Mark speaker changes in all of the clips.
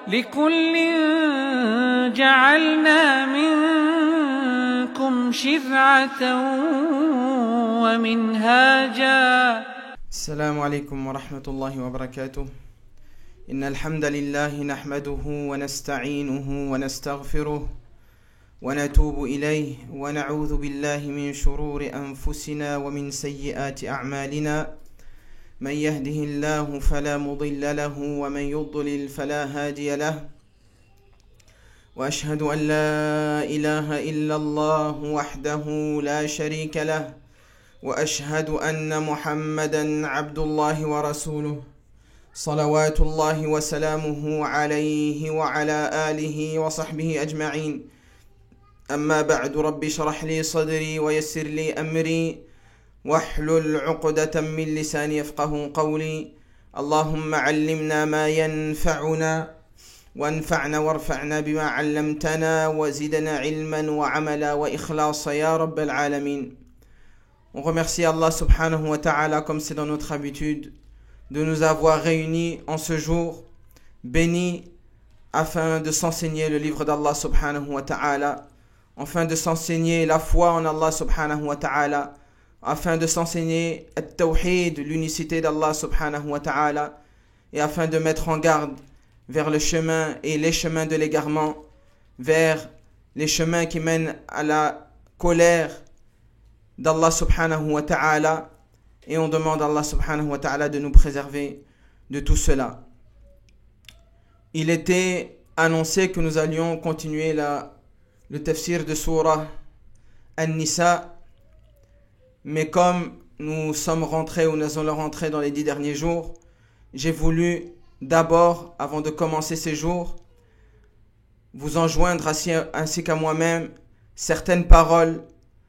Speaker 1: لكل جعلنا منكم شرعة ومنهاجا.
Speaker 2: السلام عليكم ورحمة الله وبركاته. إن الحمد لله نحمده ونستعينه ونستغفره ونتوب إليه ونعوذ بالله من شرور أنفسنا ومن سيئات أعمالنا. من يهده الله فلا مضل له ومن يضلل فلا هادي له. وأشهد أن لا إله إلا الله وحده لا شريك له وأشهد أن محمدا عبد الله ورسوله صلوات الله وسلامه عليه وعلى آله وصحبه أجمعين. أما بعد، رب اشرح لي صدري ويسر لي أمري واحلل عقدة من لساني يفقه قولي. اللهم علمنا ما ينفعنا وانفعنا وارفعنا بما علمتنا وزدنا علما وعملا وإخلاصا يا رب العالمين. On remercie Allah subhanahu wa ta'ala, comme c'est dans notre habitude, de nous avoir réunis en ce jour béni afin de s'enseigner le livre d'Allah subhanahu wa ta'ala, afin de s'enseigner la foi en Allah subhanahu wa ta'ala, afin de s'enseigner at-tawhid, l'unicité d'Allah subhanahu wa ta'ala, et afin de mettre en garde vers le chemin et les chemins de l'égarement, vers les chemins qui mènent à la colère d'Allah subhanahu wa ta'ala, et on demande à Allah subhanahu wa ta'ala de nous préserver de tout cela. Il était annoncé que nous allions continuer le tafsir de Surah An-Nisa, mais comme nous sommes rentrés ou nous allons rentrer dans les 10 derniers jours, j'ai voulu d'abord, avant de commencer ces jours, vous enjoindre ainsi qu'à moi-même certaines paroles,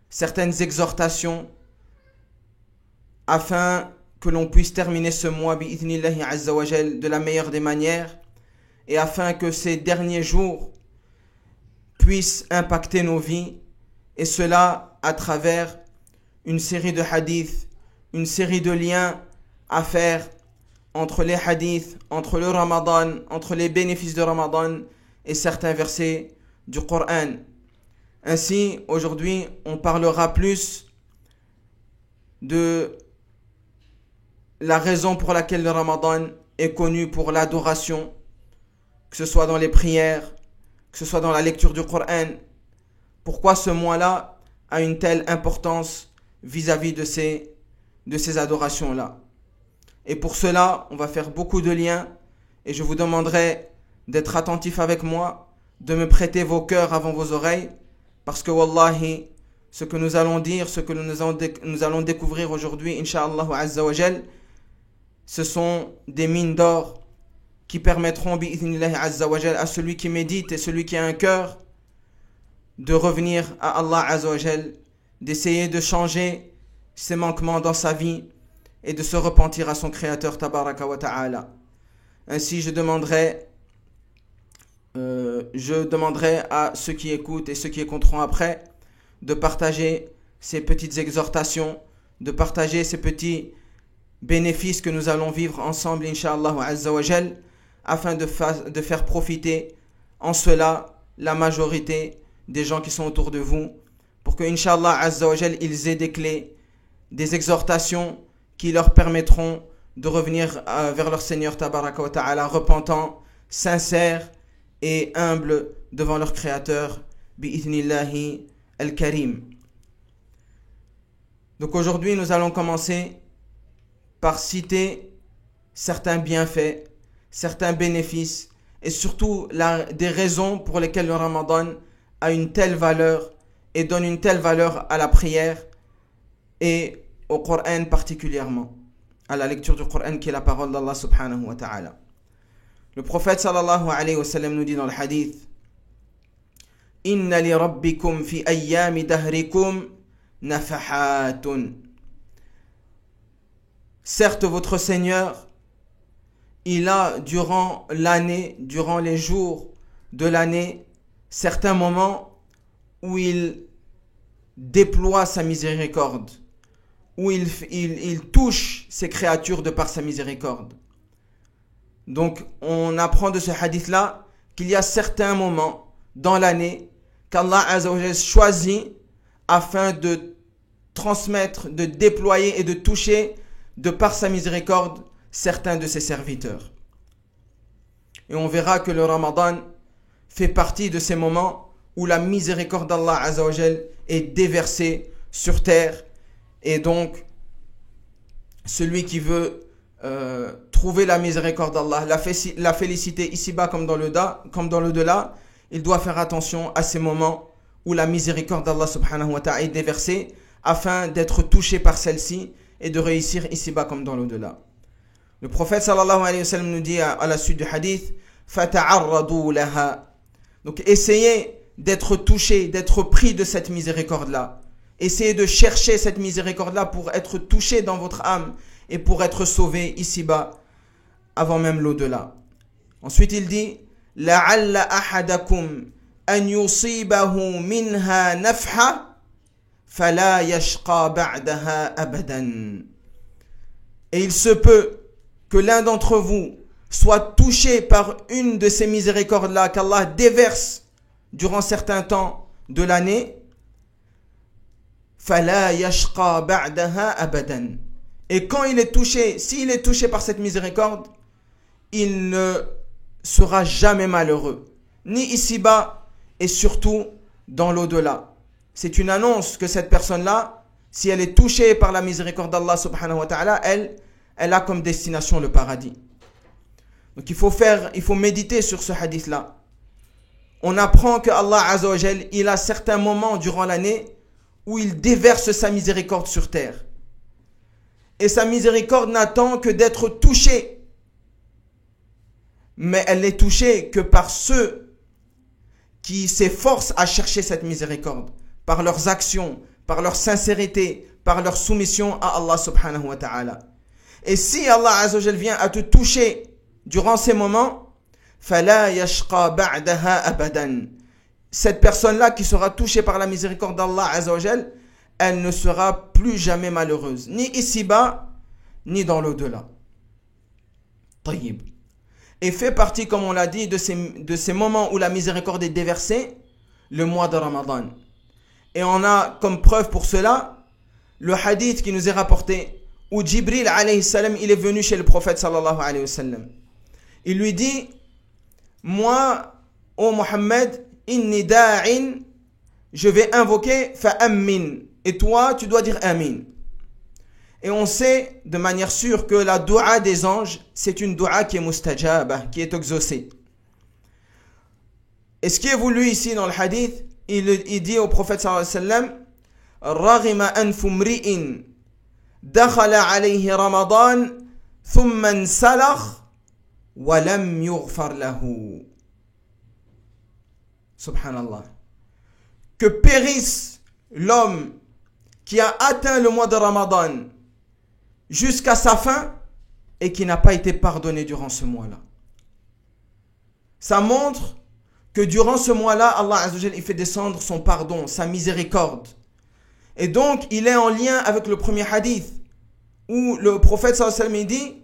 Speaker 2: certaines exhortations, afin que l'on puisse terminer ce mois bi'idhnillahi azza wa jal de la meilleure des manières, et afin que ces derniers jours puissent impacter nos vies, et cela à travers une série de hadiths, une série de liens à faire entre les hadiths, entre le Ramadan, entre les bénéfices de Ramadan et certains versets du Coran. Ainsi, aujourd'hui, on parlera plus de la raison pour laquelle le Ramadan est connu pour l'adoration, que ce soit dans les prières, que ce soit dans la lecture du Coran. Pourquoi ce mois-là a une telle importance vis-à-vis de ces adorations-là. Et pour cela, on va faire beaucoup de liens, et je vous demanderai d'être attentif avec moi, de me prêter vos cœurs avant vos oreilles, parce que wallahi, ce que nous allons dire, ce que nous allons découvrir aujourd'hui, incha'Allah azza wa jal, ce sont des mines d'or qui permettront bi'idhnillahi azza wa jal à celui qui médite et celui qui a un cœur de revenir à Allah azza wa jal, d'essayer de changer ses manquements dans sa vie et de se repentir à son créateur tabaraka wa ta'ala. Ainsi je demanderai à ceux qui écoutent et ceux qui écouteront après de partager ces petites exhortations, de partager ces petits bénéfices que nous allons vivre ensemble incha'Allah azza wa jal, afin de faire profiter en cela la majorité des gens qui sont autour de vous, pour que incha'Allah azza wa jal ils aient des clés, des exhortations qui leur permettront de revenir vers leur Seigneur tabaraka wa ta'ala, repentants, sincères et humbles devant leur Créateur bi'idhnillahi al-karim. Donc aujourd'hui nous allons commencer par citer certains bienfaits, certains bénéfices et surtout des raisons pour lesquelles le Ramadan a une telle valeur et donne une telle valeur à la prière et au Coran particulièrement, à la lecture du Coran qui est la parole d'Allah subhanahu wa ta'ala. Le prophète sallallahu alayhi wa sallam nous dit dans le hadith: Inna li rabbikum fi ayyami dahrikum nafahatun. Certes, votre Seigneur, il a durant l'année, durant les jours de l'année, certains moments où il déploie sa miséricorde, où il touche ses créatures de par sa miséricorde. Donc on apprend de ce hadith-là qu'il y a certains moments dans l'année qu'Allah Azza wa Jal choisit afin de transmettre, de déployer et de toucher de par sa miséricorde certains de ses serviteurs. Et on verra que le Ramadan fait partie de ces moments où la miséricorde d'Allah Azza wa Jal est déversée sur terre. Et donc, celui qui veut trouver la miséricorde d'Allah, la félicité ici-bas comme dans l'au-delà, il doit faire attention à ces moments où la miséricorde d'Allah subhanahu wa ta'ala est déversée afin d'être touché par celle-ci et de réussir ici-bas comme dans l'au-delà. Le prophète sallallahu alayhi wa sallam nous dit à la suite du hadith, fata'arradu laha. Donc essayez d'être touché, d'être pris de cette miséricorde-là. Essayez de chercher cette miséricorde-là pour être touché dans votre âme et pour être sauvé ici-bas avant même l'au-delà. Ensuite il dit, la'alla ahadakum an yusibahu minha nafha fala yashqa ba'daha abadan. Et il se peut que l'un d'entre vous soit touché par une de ces miséricordes-là qu'Allah déverse durant certains temps de l'année. Fala yashqa ba'daha abadan. Et quand il est touché, s'il est touché par cette miséricorde, il ne sera jamais malheureux, ni ici-bas et surtout dans l'au-delà. C'est une annonce que cette personne-là, si elle est touchée par la miséricorde d'Allah subhanahu wa ta'ala, elle a comme destination le paradis. Donc il faut méditer sur ce hadith-là. On apprend que Allah Azza wa Jal, il a certains moments durant l'année où il déverse sa miséricorde sur terre. Et sa miséricorde n'attend que d'être touchée. Mais elle n'est touchée que par ceux qui s'efforcent à chercher cette miséricorde, par leurs actions, par leur sincérité, par leur soumission à Allah subhanahu wa ta'ala. Et si Allah Azza wa Jal vient à te toucher durant ces moments, fala yashqa ba'daha abadan. Cette personne-là qui sera touchée par la miséricorde d'Allah Azza wa Jal, elle ne sera plus jamais malheureuse, ni ici-bas, ni dans l'au-delà. Tayyib. Et fait partie, comme on l'a dit, de ces moments où la miséricorde est déversée, le mois de Ramadan. Et on a comme preuve pour cela le hadith qui nous est rapporté, où Jibril alayhi salam, il est venu chez le prophète sallallahu alayhi wa sallam. Il lui dit, moi, ô Mohammed, inni da'in, je vais invoquer fa'ammin. Et toi, tu dois dire amin. Et on sait de manière sûre que la dua des anges, c'est une dua qui est mustajaba, qui est exaucée. Et ce qui est voulu ici dans le hadith, il dit au prophète sallallahu alayhi wa sallam, raghima anfu mri'in dakhala alayhi ramadan thumma insalakh wa lam yughfar lahu. Subhanallah. Que périsse l'homme qui a atteint le mois de Ramadan jusqu'à sa fin et qui n'a pas été pardonné durant ce mois-là. Ça montre que durant ce mois-là, Allah Azza wa Jal, il fait descendre son pardon, sa miséricorde. Et donc, il est en lien avec le premier hadith où le prophète sallallahu alayhi wa sallam dit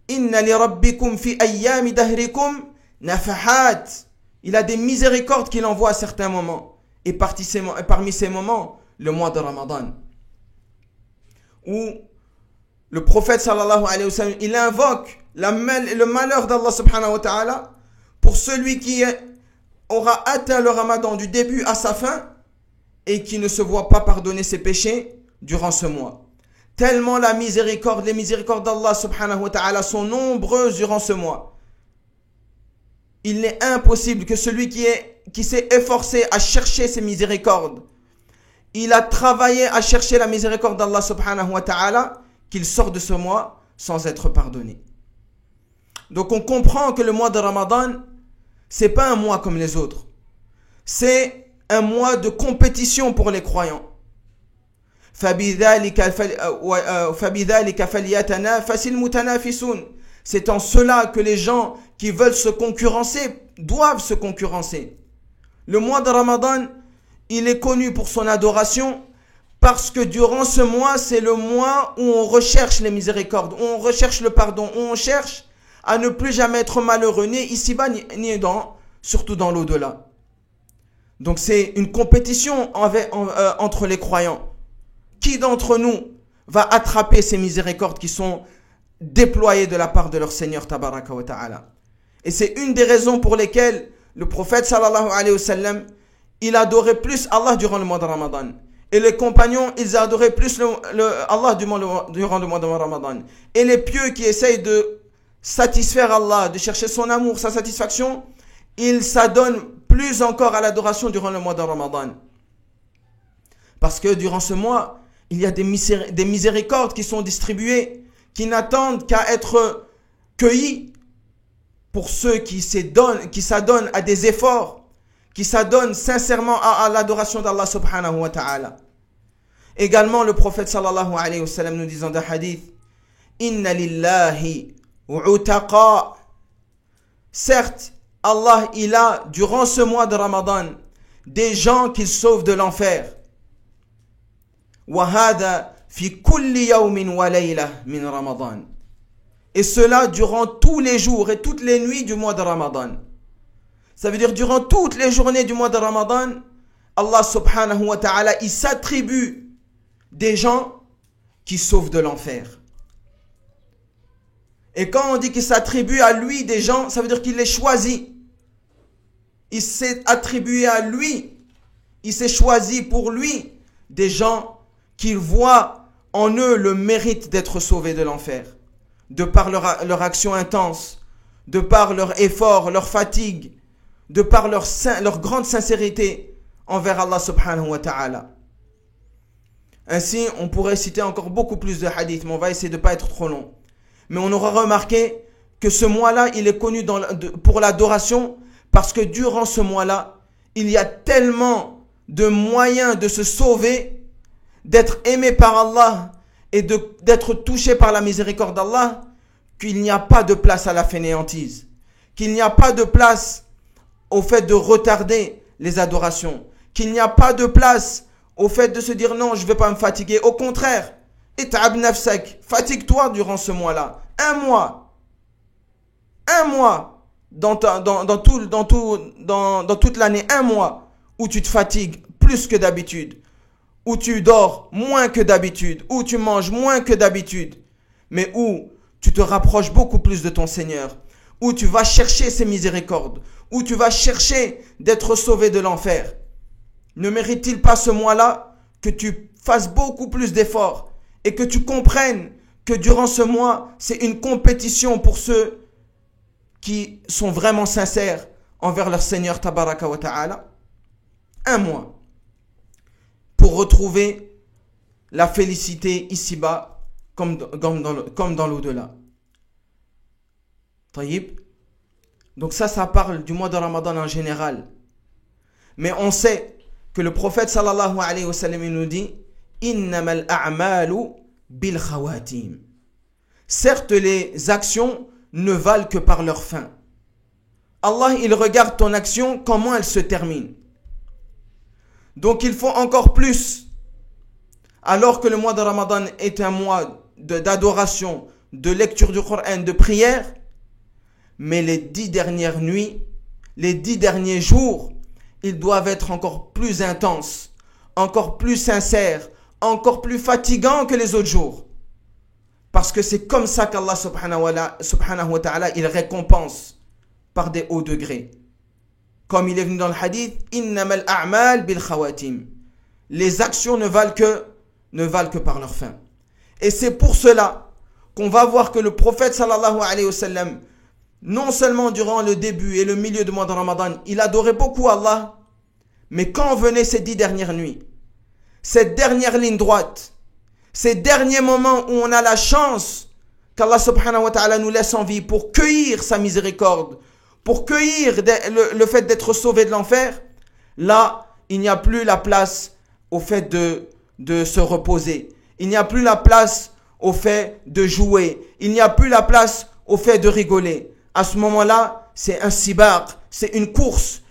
Speaker 2: Inna li rabbikum fi ayyami dahrikum nafahat. Il a des miséricordes qu'il envoie à certains moments. Et parmi ces moments, le mois de Ramadan. Où le prophète sallallahu alayhi wa sallam, il invoque le malheur d'Allah subhanahu wa ta'ala pour celui qui aura atteint le Ramadan du début à sa fin et qui ne se voit pas pardonner ses péchés durant ce mois. Tellement les miséricordes d'Allah subhanahu wa ta'ala sont nombreuses durant ce mois. Il est impossible que celui qui s'est efforcé à chercher ces miséricordes, il a travaillé à chercher la miséricorde d'Allah subhanahu wa ta'ala, qu'il sort de ce mois sans être pardonné. Donc on comprend que le mois de Ramadan, c'est pas un mois comme les autres. C'est un mois de compétition pour les croyants. C'est en cela que les gens qui veulent se concurrencer doivent se concurrencer. Le mois de Ramadan, il est connu pour son adoration parce que durant ce mois, c'est le mois où on recherche les miséricordes, où on recherche le pardon, où on cherche à ne plus jamais être malheureux, ni ici-bas, ni surtout dans l'au-delà. Donc c'est une compétition entre les croyants. Qui d'entre nous va attraper ces miséricordes qui sont déployées de la part de leur Seigneur Tabaraka wa Ta'ala? Et c'est une des raisons pour lesquelles le prophète sallallahu alayhi wa sallam, il adorait plus Allah durant le mois de Ramadan. Et les compagnons, ils adoraient plus Allah durant le mois de Ramadan. Et les pieux qui essayent de satisfaire Allah, de chercher son amour, sa satisfaction, ils s'adonnent plus encore à l'adoration durant le mois de Ramadan. Parce que durant ce mois, il y a des miséricordes qui sont distribuées, qui n'attendent qu'à être cueillies pour ceux qui s'adonnent à des efforts, qui s'adonnent sincèrement à l'adoration d'Allah subhanahu wa ta'ala. Également, le prophète sallallahu alayhi wa sallam nous dit dans un hadith, Inna lillahi u'taqa. Certes, Allah, il a, durant ce mois de Ramadan, des gens qu'il sauve de l'enfer. Wa hada fi kulli yawmin wa layla min Ramadan. Et cela durant tous les jours et toutes les nuits du mois de Ramadan. Ça veut dire durant toutes les journées du mois de Ramadan, Allah subhanahu wa ta'ala, il s'attribue des gens qui sauvent de l'enfer. Et quand on dit qu'il s'attribue à lui des gens, ça veut dire qu'il les choisit. Il s'est attribué à lui, il s'est choisi pour lui des gens qu'il voit en eux le mérite d'être sauvés de l'enfer. De par leur action intense, de par leur effort, leur fatigue, de par leur grande sincérité envers Allah subhanahu wa ta'ala. Ainsi, on pourrait citer encore beaucoup plus de hadiths, mais on va essayer de ne pas être trop long. Mais on aura remarqué que ce mois-là, il est connu pour l'adoration, parce que durant ce mois-là, il y a tellement de moyens de se sauver, d'être aimé par Allah et d'être touché par la miséricorde d'Allah, qu'il n'y a pas de place à la fainéantise, qu'il n'y a pas de place au fait de retarder les adorations, qu'il n'y a pas de place au fait de se dire non, je ne vais pas me fatiguer. Au contraire, it'ab nafsak, fatigue-toi durant ce mois-là. Un mois dans toute l'année, un mois où tu te fatigues plus que d'habitude, où tu dors moins que d'habitude, où tu manges moins que d'habitude, mais où tu te rapproches beaucoup plus de ton Seigneur, où tu vas chercher ses miséricordes, où tu vas chercher d'être sauvé de l'enfer. Ne mérite-t-il pas ce mois-là que tu fasses beaucoup plus d'efforts et que tu comprennes que durant ce mois, c'est une compétition pour ceux qui sont vraiment sincères envers leur Seigneur Tabaraka wa Ta'ala? Un mois pour retrouver la félicité ici-bas comme dans l'au-delà. Taïb. Donc ça parle du mois de Ramadan en général. Mais on sait que le prophète sallallahu alayhi wa sallam nous dit Innamal a'malu bil khawatim. Certes, les actions ne valent que par leur fin. Allah, il regarde ton action, comment elle se termine. Donc il faut encore plus, alors que le mois de Ramadan est un mois d'adoration, de lecture du Coran, de prière, mais les 10 dernières nuits, les 10 derniers jours, ils doivent être encore plus intenses, encore plus sincères, encore plus fatigants que les autres jours. Parce que c'est comme ça qu'Allah subhanahu wa ta'ala, il récompense par des hauts degrés. Comme il est venu dans le hadith, Innamal a'mal bil khawatim. Les actions ne valent que par leur fin. Et c'est pour cela qu'on va voir que le prophète sallallahu alayhi wa sallam, non seulement durant le début et le milieu du mois de Ramadan, il adorait beaucoup Allah, mais quand venaient ces 10 dernières nuits, cette dernière ligne droite, ces derniers moments où on a la chance qu'Allah subhanahu wa ta'ala nous laisse en vie pour cueillir sa miséricorde, pour cueillir le fait d'être sauvé de l'enfer, là, il n'y a plus la place au fait de se reposer. Il n'y a plus la place au fait de jouer. Il n'y a plus la place au fait de rigoler. À ce moment-là, c'est un sibaq, c'est une course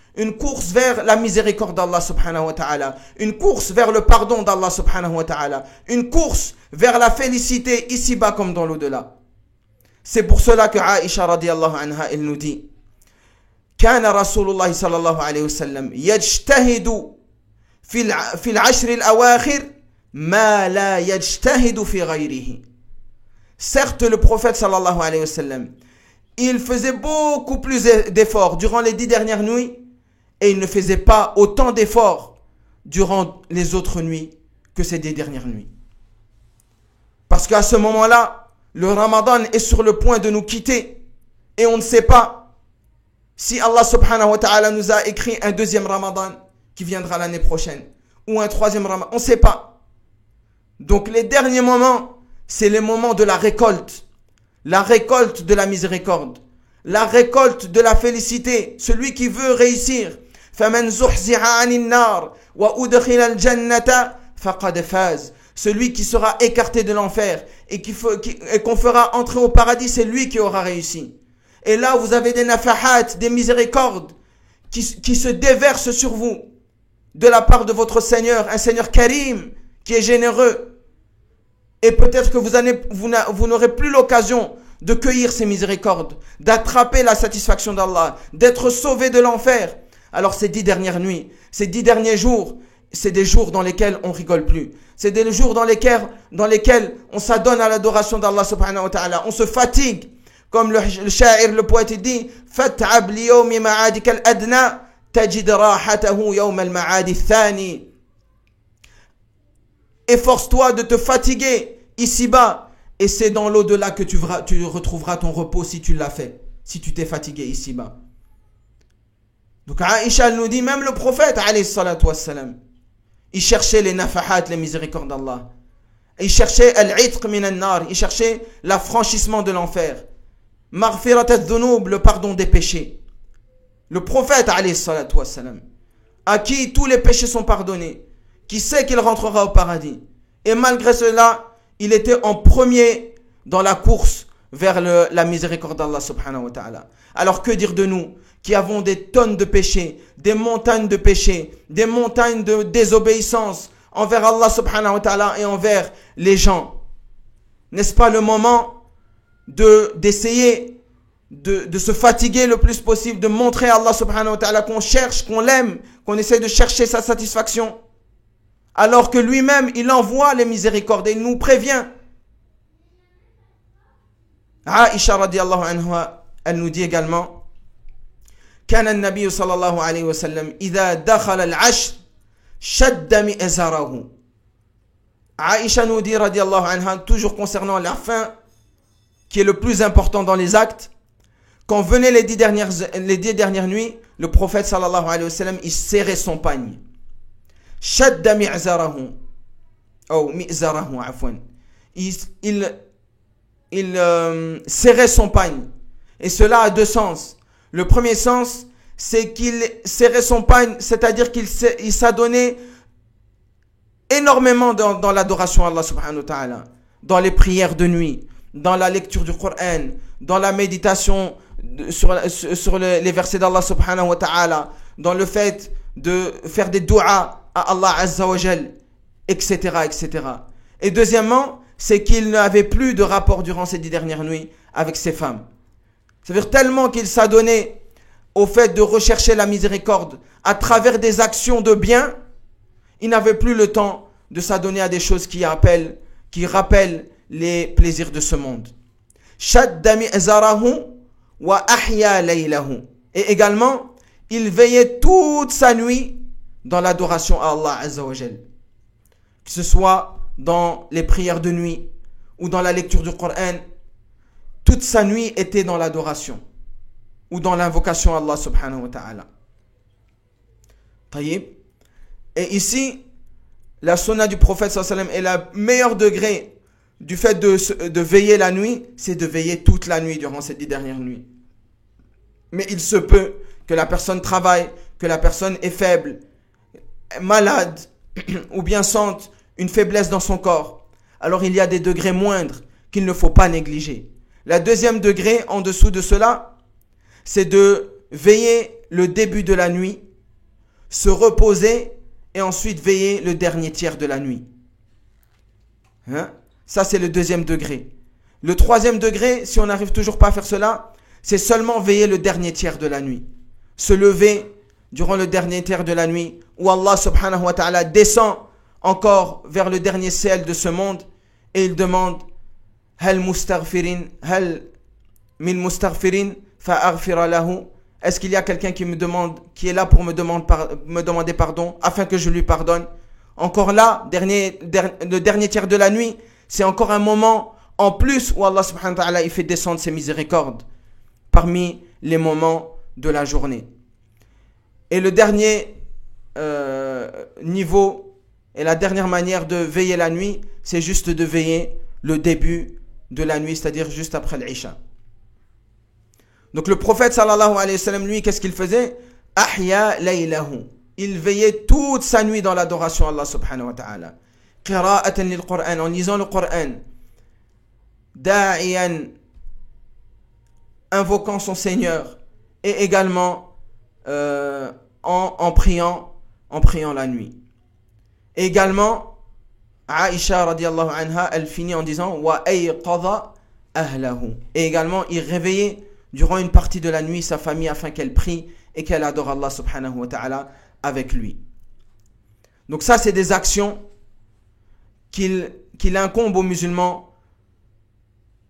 Speaker 2: vers la miséricorde d'Allah subhanahu wa ta'ala, une course vers le pardon d'Allah subhanahu wa ta'ala, une course vers la félicité ici-bas comme dans l'au-delà. C'est pour cela que Aïcha radiallahu anha, elle nous dit كان رسول الله صلى الله عليه وسلم يجتهد في العشر الأواخر ما لا يجتهد في غيره. Certes, le prophète sallallahu alayhi wa sallam, il faisait beaucoup plus d'efforts durant les 10 dernières nuits et il ne faisait pas autant d'efforts durant les autres nuits que ces 10 dernières nuits. Parce qu'à ce moment-là, le Ramadan est sur le point de nous quitter et on ne sait pas si Allah subhanahu wa ta'ala nous a écrit un deuxième Ramadan qui viendra l'année prochaine ou un troisième Ramadan, on ne sait pas. Donc les derniers moments, c'est les moments de la récolte de la miséricorde, la récolte de la félicité. Celui qui veut réussir, فَمَنْ زُحْزِحَ عَنِ النَّارِ وَأُدْخِلَ الْجَنَّةَ فَقَدْ فَازَ. Celui qui sera écarté de l'enfer et qu'on fera entrer au paradis, c'est lui qui aura réussi. Et là, vous avez des nafahat, des miséricordes qui se déversent sur vous de la part de votre Seigneur, un Seigneur Karim qui est généreux. Et peut-être que vous n'aurez plus l'occasion de cueillir ces miséricordes, d'attraper la satisfaction d'Allah, d'être sauvé de l'enfer. Alors ces 10 dernières nuits, ces 10 derniers jours, c'est des jours dans lesquels on rigole plus. C'est des jours dans lesquels on s'adonne à l'adoration d'Allah subhanahu wa ta'ala. On se fatigue. Comme le sha'ir, le poète, dit « Fat'ab li yawmi ma'adika al-adna, tajid rahatahu yawm al-ma'adi al-thani » Efforce-toi de te fatiguer ici-bas. Et c'est dans l'au-delà que tu retrouveras ton repos si tu l'as fait. Si tu t'es fatigué ici-bas. Donc Aïcha nous dit, même le prophète, alayhi salatu wassalam, il cherchait les nafahat, les miséricordes d'Allah. Il cherchait al-itq min an-nar. Il cherchait l'affranchissement de l'enfer. Maghfirat al-dhunub, le pardon des péchés. Le prophète, alayhi salatu wassalam, à qui tous les péchés sont pardonnés, qui sait qu'il rentrera au paradis. Et malgré cela, il était en premier dans la course vers la miséricorde d'Allah subhanahu wa ta'ala. Alors que dire de nous qui avons des tonnes de péchés, des montagnes de péchés, des montagnes de désobéissance envers Allah subhanahu wa ta'ala et envers les gens? N'est-ce pas le moment d'essayer de se fatiguer le plus possible, de montrer à Allah subhanahu wa ta'ala qu'on cherche, qu'on l'aime, qu'on essaie de chercher sa satisfaction? Alors que lui-même, il envoie les miséricordes et il nous prévient. Aïcha radiallahu anha, elle nous dit également كان النبي صلى الله عليه وسلم إذا دخل العشر شد مئزره. Aïcha nous dit radiallahu anha, toujours concernant la fin, qui est le plus important dans les actes, quand venaient les 10 dernières nuits, le prophète sallallahu alayhi wa sallam, il serrait son pagne. Shadda mi'zarahu. Oh, mi'zarahu, afwan. Il serrait son pagne. Et cela a deux sens. Le premier sens, c'est qu'il serrait son pagne, c'est-à-dire qu'il s'adonnait énormément dans l'adoration à Allah subhanahu wa ta'ala, dans les prières de nuit, dans la lecture du Coran, dans la méditation sur les versets d'Allah subhanahu wa ta'ala, dans le fait de faire des du'as à Allah azza wa jal, etc., etc. Et deuxièmement, c'est qu'il n'avait plus de rapport durant ces 10 dernières nuits avec ses femmes. C'est-à-dire tellement qu'il s'adonnait au fait de rechercher la miséricorde à travers des actions de bien, il n'avait plus le temps de s'adonner à des choses qui rappellent les plaisirs de ce monde. Shadda mi'zarahu wa ahya laylahu. Et également, il veillait toute sa nuit dans l'adoration à Allah azza wa jal. Que ce soit dans les prières de nuit ou dans la lecture du Coran, toute sa nuit était dans l'adoration ou dans l'invocation à Allah subhanahu wa ta'ala. Taïb. Et ici, la sunna du prophète sallallahu alayhi wa sallam est le meilleur degré du fait de veiller la nuit, c'est de veiller toute la nuit durant ces 10 dernières nuits. Mais il se peut que la personne travaille, que la personne est faible, malade ou bien sente une faiblesse dans son corps. Alors il y a des degrés moindres qu'il ne faut pas négliger. Le deuxième degré en dessous de cela, c'est de veiller le début de la nuit, se reposer et ensuite veiller le dernier tiers de la nuit. Ça c'est le deuxième degré. Le troisième degré, si on n'arrive toujours pas à faire cela, c'est seulement veiller le dernier tiers de la nuit. Se lever durant le dernier tiers de la nuit, où Allah subhanahu wa ta'ala descend encore vers le dernier ciel de ce monde, et il demande « Hal mustaghfirin, hal min mustaghfirin fa'aghfira lahu » Est-ce qu'il y a quelqu'un qui est là pour me demander pardon, afin que je lui pardonne? Encore là, le dernier tiers de la nuit, c'est encore un moment en plus où Allah subhanahu wa ta'ala il fait descendre ses miséricordes parmi les moments de la journée. Et le dernier niveau et la dernière manière de veiller la nuit, c'est juste de veiller le début de la nuit, c'est-à-dire juste après l'Isha. Donc le prophète sallallahu alayhi wa sallam, lui, qu'est-ce qu'il faisait? Ahya laylahu. Il veillait toute sa nuit dans l'adoration à Allah subhanahu wa ta'ala. Qira'atan lil Qur'an, en lisant le Qur'an. Da'iyan, invoquant son Seigneur. Et également en priant la nuit. Et également, Aïcha radiallahu anha, elle finit en disant wa ayqadha ahlahu. Et également, il réveillait durant une partie de la nuit sa famille afin qu'elle prie et qu'elle adore Allah subhanahu wa ta'ala avec lui. Donc ça, c'est des actions qu'il incombe aux musulmans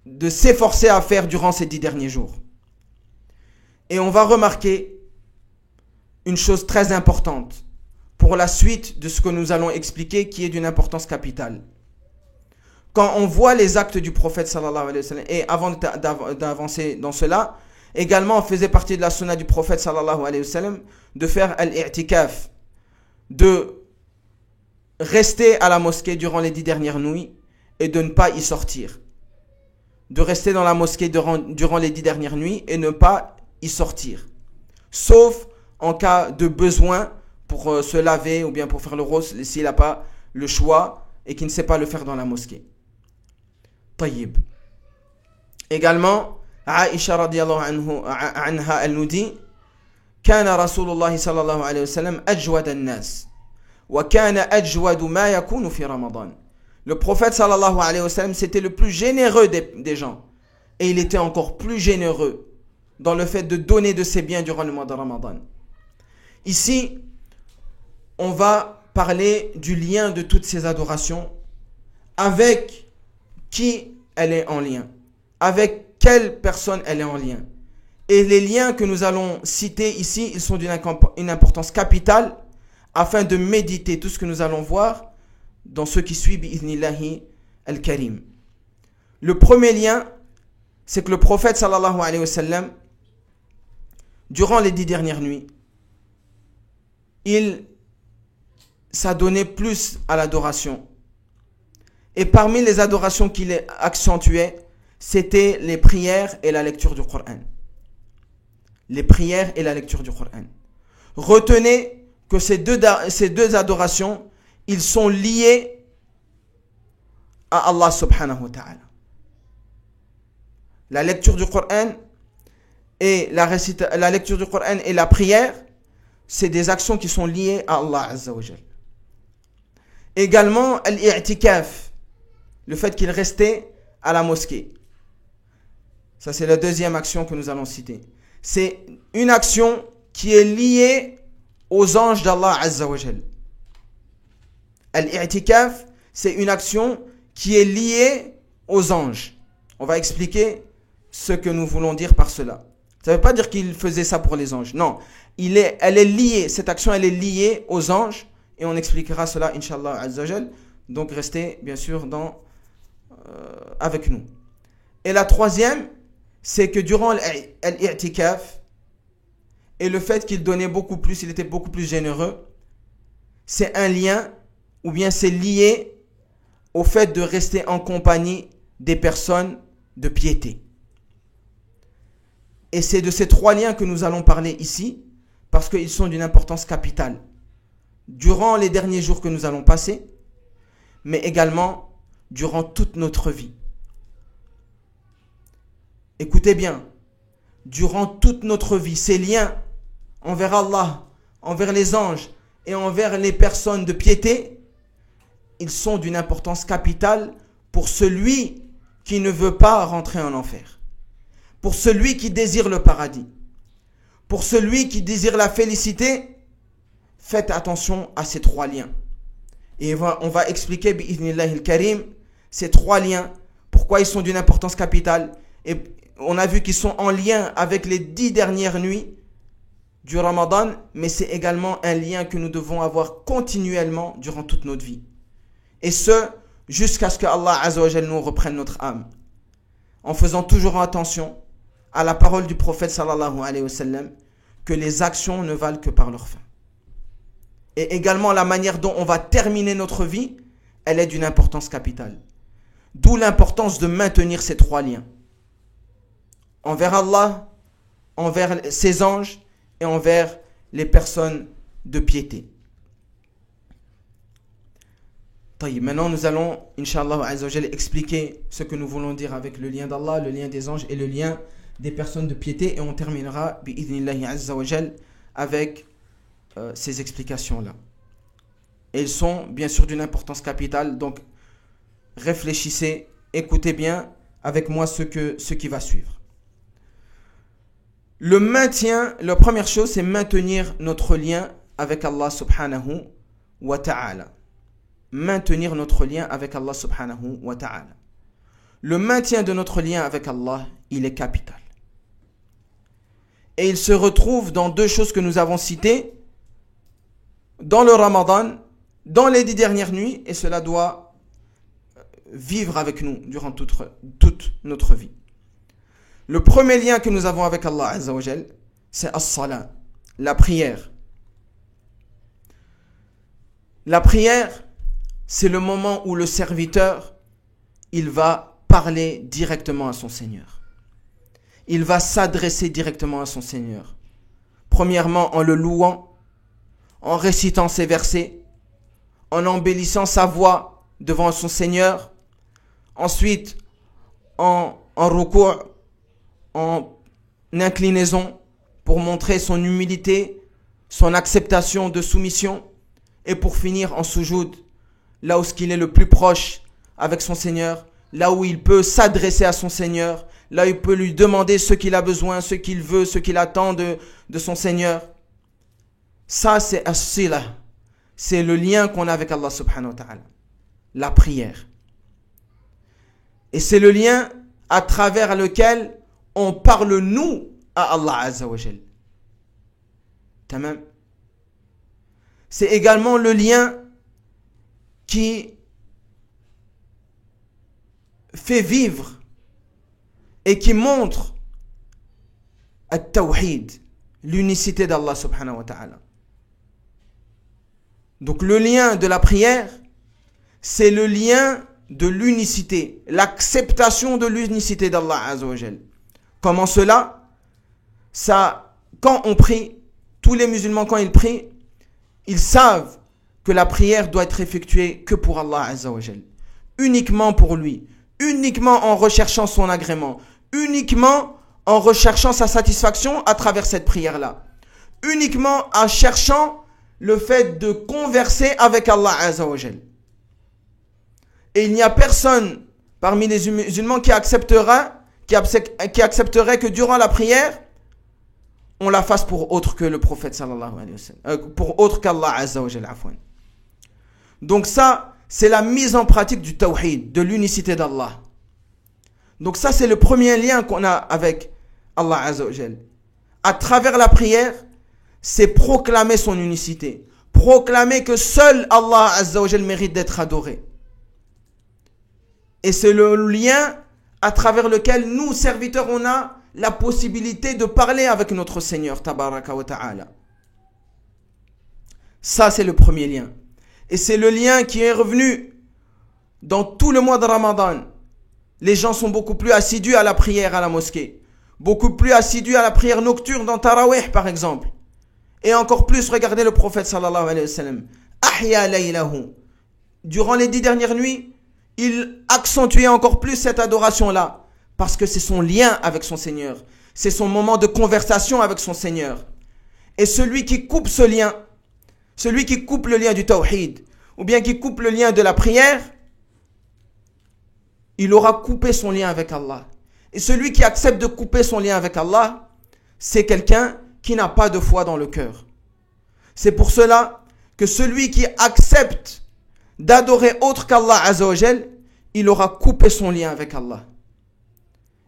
Speaker 2: de s'efforcer à faire durant ces 10 derniers jours. Et on va remarquer une chose très importante pour la suite de ce que nous allons expliquer, qui est d'une importance capitale. Quand on voit les actes du prophète sallallahu alayhi wa sallam, et avant d'avancer dans cela, également on faisait partie de la sunna du prophète sallallahu alayhi wa sallam de faire al-i'tikaf, de rester à la mosquée durant les 10 dernières nuits et de ne pas y sortir. De rester dans la mosquée durant les 10 dernières nuits et ne pas y sortir. Sauf en cas de besoin pour se laver ou bien pour faire le rose, s'il n'a pas le choix et qu'il ne sait pas le faire dans la mosquée. Tayyib. Également, Aïcha radiallahu anha, elle nous dit كان رسول الله صلى الله عليه وسلم أجود الناس وكان أجود ما يكون في رمضان. Le prophète sallallahu alayhi wa sallam, c'était le plus généreux des gens. Et il était encore plus généreux dans le fait de donner de ses biens durant le mois de Ramadan. Ici, on va parler du lien de toutes ces adorations, avec qui elle est en lien, avec quelle personne elle est en lien. Et les liens que nous allons citer ici, ils sont d'une importance capitale afin de méditer tout ce que nous allons voir dans ce qui suit bi'idhnillahi al-karim. Le premier lien, c'est que le prophète sallallahu alayhi wa sallam, durant les 10 dernières nuits, il s'adonnait plus à l'adoration. Et parmi les adorations qu'il accentuait, c'était les prières et la lecture du Coran. Les prières et la lecture du Coran. Retenez que ces deux adorations, ils sont liés à Allah subhanahu wa ta'ala. La lecture du Coran et la lecture du Coran et la prière, c'est des actions qui sont liées à Allah azza wa jal. Également, al-i'tikaf, le fait qu'il restait à la mosquée. Ça, c'est la deuxième action que nous allons citer. C'est une action qui est liée aux anges d'Allah azza wa jal. Al-i'tikaf, c'est une action qui est liée aux anges. On va expliquer ce que nous voulons dire par cela. Ça ne veut pas dire qu'il faisait ça pour les anges. Non, elle est liée, cette action, elle est liée aux anges. Et on expliquera cela, Inch'Allah azza wa jal. Donc restez bien sûr avec nous. Et la troisième, c'est que durant l'i'tikaf, et le fait qu'il donnait beaucoup plus, il était beaucoup plus généreux, c'est un lien, ou bien c'est lié au fait de rester en compagnie des personnes de piété. Et c'est de ces trois liens que nous allons parler ici, parce qu'ils sont d'une importance capitale. Durant les derniers jours que nous allons passer, mais également durant toute notre vie. Écoutez bien, durant toute notre vie, ces liens envers Allah, envers les anges et envers les personnes de piété, ils sont d'une importance capitale pour celui qui ne veut pas rentrer en enfer, pour celui qui désire le paradis, pour celui qui désire la félicité, faites attention à ces trois liens. Et on va expliquer, bi'idhnillahi al-karim, ces trois liens, pourquoi ils sont d'une importance capitale. Et on a vu qu'ils sont en lien avec les 10 dernières nuits du Ramadan, mais c'est également un lien que nous devons avoir continuellement durant toute notre vie. Et ce, jusqu'à ce que Allah Azza wa Jal nous reprenne notre âme. En faisant toujours attention à la parole du prophète sallallahu alayhi wa sallam, que les actions ne valent que par leur fin. Et également la manière dont on va terminer notre vie, elle est d'une importance capitale. D'où l'importance de maintenir ces trois liens. Envers Allah, envers ses anges et envers les personnes de piété. Maintenant nous allons, Inch'Allah Azza wa Jal, expliquer ce que nous voulons dire avec le lien d'Allah, le lien des anges et le lien des personnes de piété. Et on terminera, bi'idhnillahi Azza wa Jal, avec ces explications-là. Et ils sont bien sûr d'une importance capitale, donc réfléchissez, écoutez bien avec moi ce qui va suivre. Le maintien, la première chose, c'est maintenir notre lien avec Allah subhanahu wa ta'ala. Maintenir notre lien avec Allah subhanahu wa ta'ala. Le maintien de notre lien avec Allah, il est capital. Et il se retrouve dans deux choses que nous avons citées, dans le Ramadan, dans les 10 dernières nuits, et cela doit vivre avec nous durant toute notre vie. Le premier lien que nous avons avec Allah Azza wa Jal, c'est as-salat, la prière. La prière, c'est le moment où le serviteur, il va parler directement à son Seigneur. Il va s'adresser directement à son Seigneur. Premièrement, en le louant, en récitant ses versets, en embellissant sa voix devant son Seigneur. Ensuite, en ruku', en inclinaison pour montrer son humilité, son acceptation de soumission. Et pour finir en soujoud, là où il est le plus proche avec son Seigneur, là où il peut s'adresser à son Seigneur, là où il peut lui demander ce qu'il a besoin, ce qu'il veut, ce qu'il attend de son Seigneur. Ça, c'est as-sila. C'est le lien qu'on a avec Allah subhanahu wa ta'ala. La prière. Et c'est le lien à travers lequel on parle nous à Allah Azza wa Jal. Tamam. C'est également le lien qui fait vivre et qui montre at-tawhid, l'unicité d'Allah subhanahu wa ta'ala. Donc le lien de la prière, c'est le lien de l'unicité, l'acceptation de l'unicité d'Allah Azza wa Jal. Comment cela? Ça, quand on prie, tous les musulmans quand ils prient, ils savent que la prière doit être effectuée que pour Allah Azza wa Jal. Uniquement pour lui, uniquement en recherchant son agrément, uniquement en recherchant sa satisfaction à travers cette prière-là, uniquement en cherchant le fait de converser avec Allah Azza wa Jal. Et il n'y a personne parmi les musulmans qui accepterait que durant la prière, on la fasse pour autre que le prophète sallallahu alayhi wa sallam, pour autre qu'Allah Azza wa Jal, afwan. Donc ça, c'est la mise en pratique du tawhid, de l'unicité d'Allah. Donc ça, c'est le premier lien qu'on a avec Allah Azza wa Jal. À travers la prière, c'est proclamer son unicité, proclamer que seul Allah Azza wa Jal mérite d'être adoré. Et c'est le lien à travers lequel nous, serviteurs, on a la possibilité de parler avec notre Seigneur, tabaraka wa ta'ala. Ça, c'est le premier lien. Et c'est le lien qui est revenu dans tout le mois de Ramadan. Les gens sont beaucoup plus assidus à la prière à la mosquée. Beaucoup plus assidus à la prière nocturne dans Tarawih, par exemple. Et encore plus, regardez le prophète sallallahu alayhi wa sallam. Ahya laylahu. Durant les 10 dernières nuits, il accentuait encore plus cette adoration-là. Parce que c'est son lien avec son Seigneur. C'est son moment de conversation avec son Seigneur. Et celui qui coupe ce lien, celui qui coupe le lien du tawhid, ou bien qui coupe le lien de la prière, il aura coupé son lien avec Allah. Et celui qui accepte de couper son lien avec Allah, c'est quelqu'un qui n'a pas de foi dans le cœur. C'est pour cela que celui qui accepte d'adorer autre qu'Allah Azza wa Jal, il aura coupé son lien avec Allah.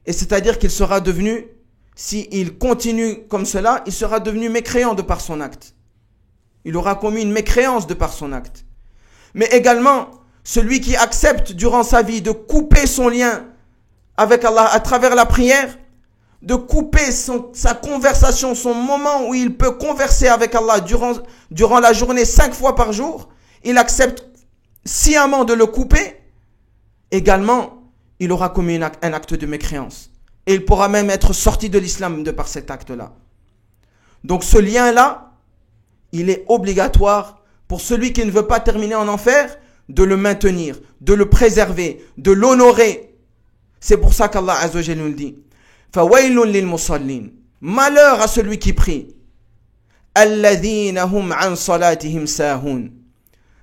Speaker 2: Et c'est-à-dire qu'il sera devenu, s'il continue comme cela, il sera devenu mécréant de par son acte. Il aura commis une mécréance de par son acte. Mais également, celui qui accepte durant sa vie de couper son lien avec Allah à travers la prière, de couper sa conversation, son moment où il peut converser avec Allah durant la journée 5 fois par jour, il accepte sciemment de le couper, également, il aura commis un acte de mécréance. Et il pourra même être sorti de l'islam de par cet acte-là. Donc ce lien-là, il est obligatoire pour celui qui ne veut pas terminer en enfer, de le maintenir, de le préserver, de l'honorer. C'est pour ça qu'Allah Azza wa Jalla nous le dit. فَوَيْلٌ لِلْمُصَلِّينَ. Malheur à celui qui prie. الَّذِينَ هُمْ عَنْ صَلَاتِهِمْ سَاهُونَ.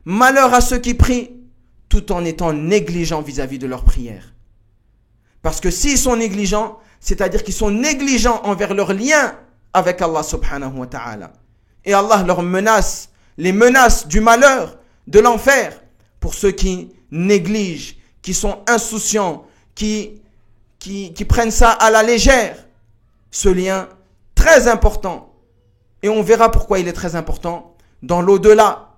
Speaker 2: Malheur à ceux qui prient tout en étant négligents vis-à-vis de leur prière. Parce que s'ils sont négligents, c'est-à-dire qu'ils sont négligents envers leur lien avec Allah subhanahu wa ta'ala. Et Allah leur menace, les menaces du malheur, de l'enfer, pour ceux qui négligent, qui sont insouciants, qui prennent ça à la légère. Ce lien très important. Et on verra pourquoi il est très important dans l'au-delà.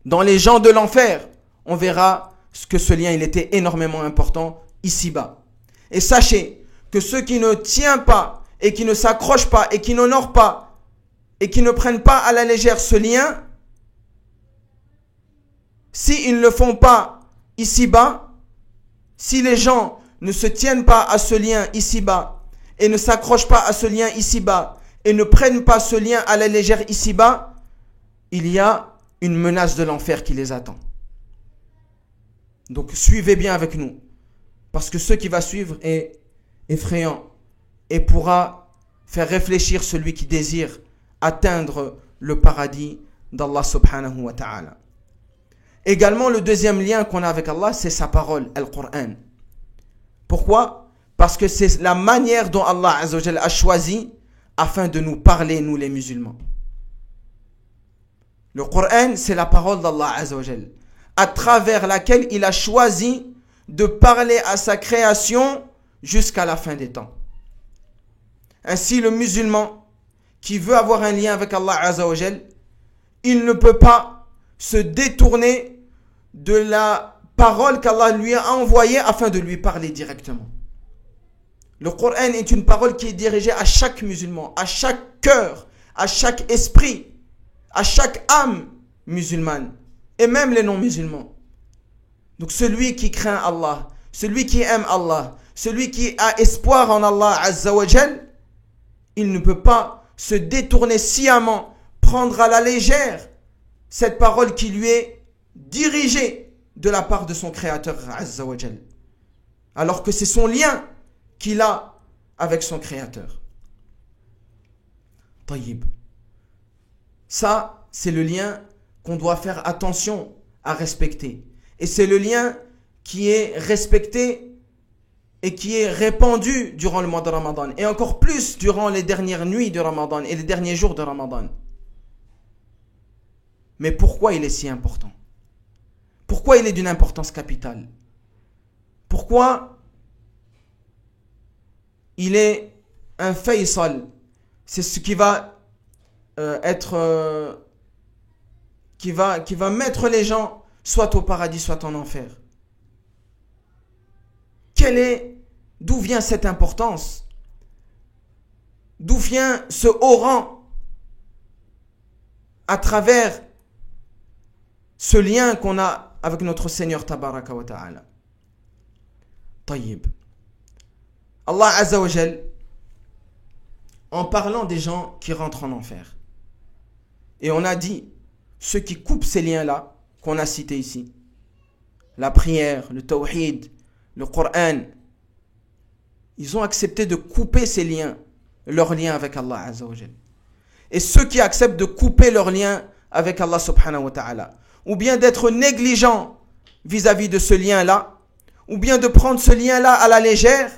Speaker 2: Dans les gens de l'enfer, on verra que ce lien il était énormément important ici-bas. Et sachez que ceux qui ne tiennent pas et qui ne s'accrochent pas et qui n'honorent pas et qui ne prennent pas à la légère ce lien, s'ils ne le font pas ici-bas, si les gens ne se tiennent pas à ce lien ici-bas et ne s'accrochent pas à ce lien ici-bas et ne prennent pas ce lien à la légère ici-bas, il y a une menace de l'enfer qui les attend. Donc suivez bien avec nous, parce que ce qui va suivre est effrayant et pourra faire réfléchir celui qui désire atteindre le paradis d'Allah subhanahu wa ta'ala. Également, le deuxième lien qu'on a avec Allah, c'est sa parole, le Coran. Pourquoi? Parce que c'est la manière dont Allah Azza wa Jalla a choisi afin de nous parler, nous les musulmans. Le Coran, c'est la parole d'Allah Azza wa Jalla, à travers laquelle il a choisi de parler à sa création jusqu'à la fin des temps. Ainsi, le musulman qui veut avoir un lien avec Allah Azza wa Jalla, il ne peut pas se détourner de la parole qu'Allah lui a envoyée afin de lui parler directement. Le Coran est une parole qui est dirigée à chaque musulman, à chaque cœur, à chaque esprit, à chaque âme musulmane et même les non-musulmans. Donc celui qui craint Allah, celui qui aime Allah, celui qui a espoir en Allah Azza wa Jal, il ne peut pas se détourner sciemment, prendre à la légère cette parole qui lui est dirigée de la part de son Créateur Azza wa Jal, alors que c'est son lien qu'il a avec son Créateur. Taïb. Ça, c'est le lien qu'on doit faire attention à respecter. Et c'est le lien qui est respecté et qui est répandu durant le mois de Ramadan. Et encore plus durant les dernières nuits de Ramadan et les derniers jours de Ramadan. Mais pourquoi il est si important? Pourquoi il est d'une importance capitale? Pourquoi il est un faisal? C'est ce qui va qui va mettre les gens soit au paradis, soit en enfer. D'où vient cette importance? D'où vient ce haut rang à travers ce lien qu'on a avec notre Seigneur Tabaraka wa Ta'ala? Taïb. Allah Azza wa Jal, en parlant des gens qui rentrent en enfer, et on a dit, ceux qui coupent ces liens-là, qu'on a cités ici, la prière, le tawhid, le Coran, ils ont accepté de couper ces liens, leurs liens avec Allah Azza wa Jal. Et ceux qui acceptent de couper leurs liens avec Allah subhanahu wa ta'ala, ou bien d'être négligents vis-à-vis de ce lien-là, ou bien de prendre ce lien-là à la légère,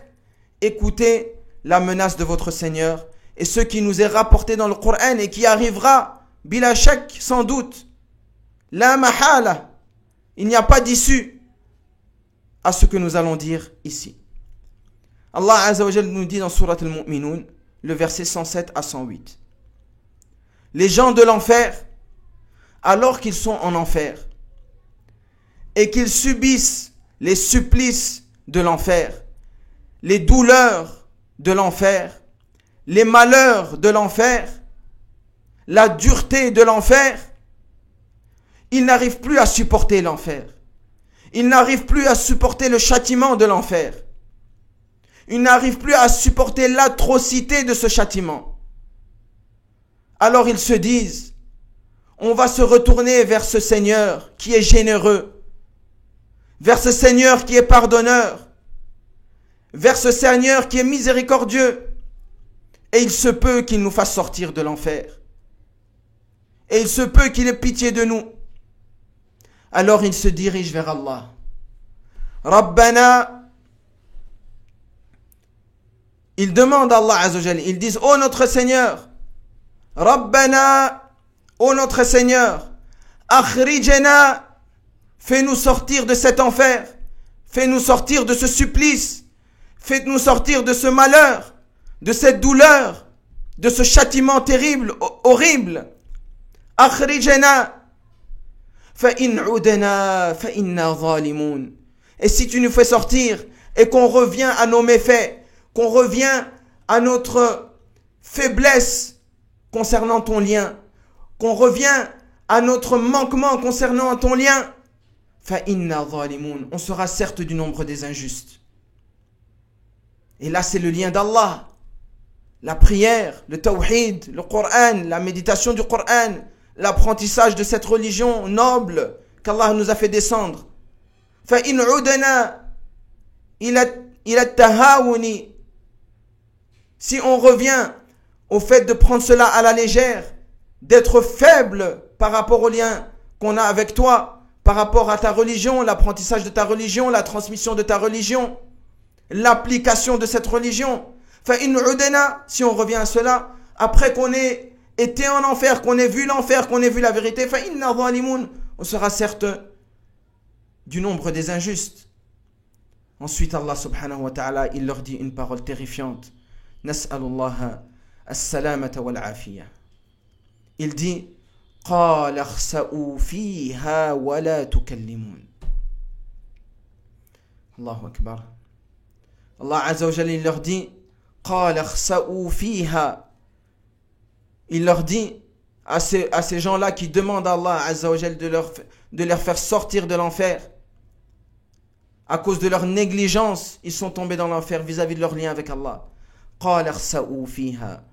Speaker 2: écoutez la menace de votre Seigneur et ce qui nous est rapporté dans le Coran et qui arrivera, bila shak, sans doute. La mahala, il n'y a pas d'issue à ce que nous allons dire ici. Allah Azza wa Jal nous dit dans Surat al-Mu'minun, le verset 107 à 108. Les gens de l'enfer, alors qu'ils sont en enfer et qu'ils subissent les supplices de l'enfer, les douleurs de l'enfer, les malheurs de l'enfer, la dureté de l'enfer, ils n'arrivent plus à supporter l'enfer. Ils n'arrivent plus à supporter le châtiment de l'enfer. Ils n'arrivent plus à supporter l'atrocité de ce châtiment. Alors ils se disent, on va se retourner vers ce Seigneur qui est généreux, vers ce Seigneur qui est pardonneur, vers ce Seigneur qui est miséricordieux. Et il se peut qu'il nous fasse sortir de l'enfer. Et il se peut qu'il ait pitié de nous. Alors ils se dirigent vers Allah. Rabbana, ils demandent à Allah Azza wa Jal, ils disent, ô notre Seigneur, Rabbana, ô notre Seigneur, akhrijana, fais-nous sortir de cet enfer, fais-nous sortir de ce supplice, fais-nous sortir de ce malheur, de cette douleur, de ce châtiment terrible, horrible. Akhrijana, fa in udana fa inna zalimun. Et si tu nous fais sortir et qu'on revient à nos méfaits, qu'on revient à notre faiblesse concernant ton lien, qu'on revient à notre manquement concernant ton lien, fa inna zalimun, on sera certes du nombre des injustes. Et là c'est le lien d'Allah, la prière, le tawhid, le Coran, la méditation du Coran, l'apprentissage de cette religion noble qu'Allah nous a fait descendre. Fa in udana ila tahawuni, si on revient au fait de prendre cela à la légère, d'être faible par rapport au lien qu'on a avec toi, par rapport à ta religion, l'apprentissage de ta religion, la transmission de ta religion, l'application de cette religion. Fa in udana, si on revient à cela, après qu'on ait été en enfer, qu'on ait vu l'enfer, qu'on ait vu la vérité, fa inna zalimun, on sera certes du nombre des injustes. Ensuite Allah subhanahu wa ta'ala, il leur dit une parole terrifiante. Nas'alullaha as-salamata wal afiyah. Il dit qala khsa'u fiha wa la tukallimun. Allahu akbar. Allah Azza wa Jalla, il leur dit qala khsa'u fiha. Il leur dit à ces gens-là qui demandent à Allah Azza wa Jalla de leur faire sortir de l'enfer, à cause de leur négligence, ils sont tombés dans l'enfer vis-à-vis de leur lien avec Allah. قَالَ اخْسَئُوا فِيهَا.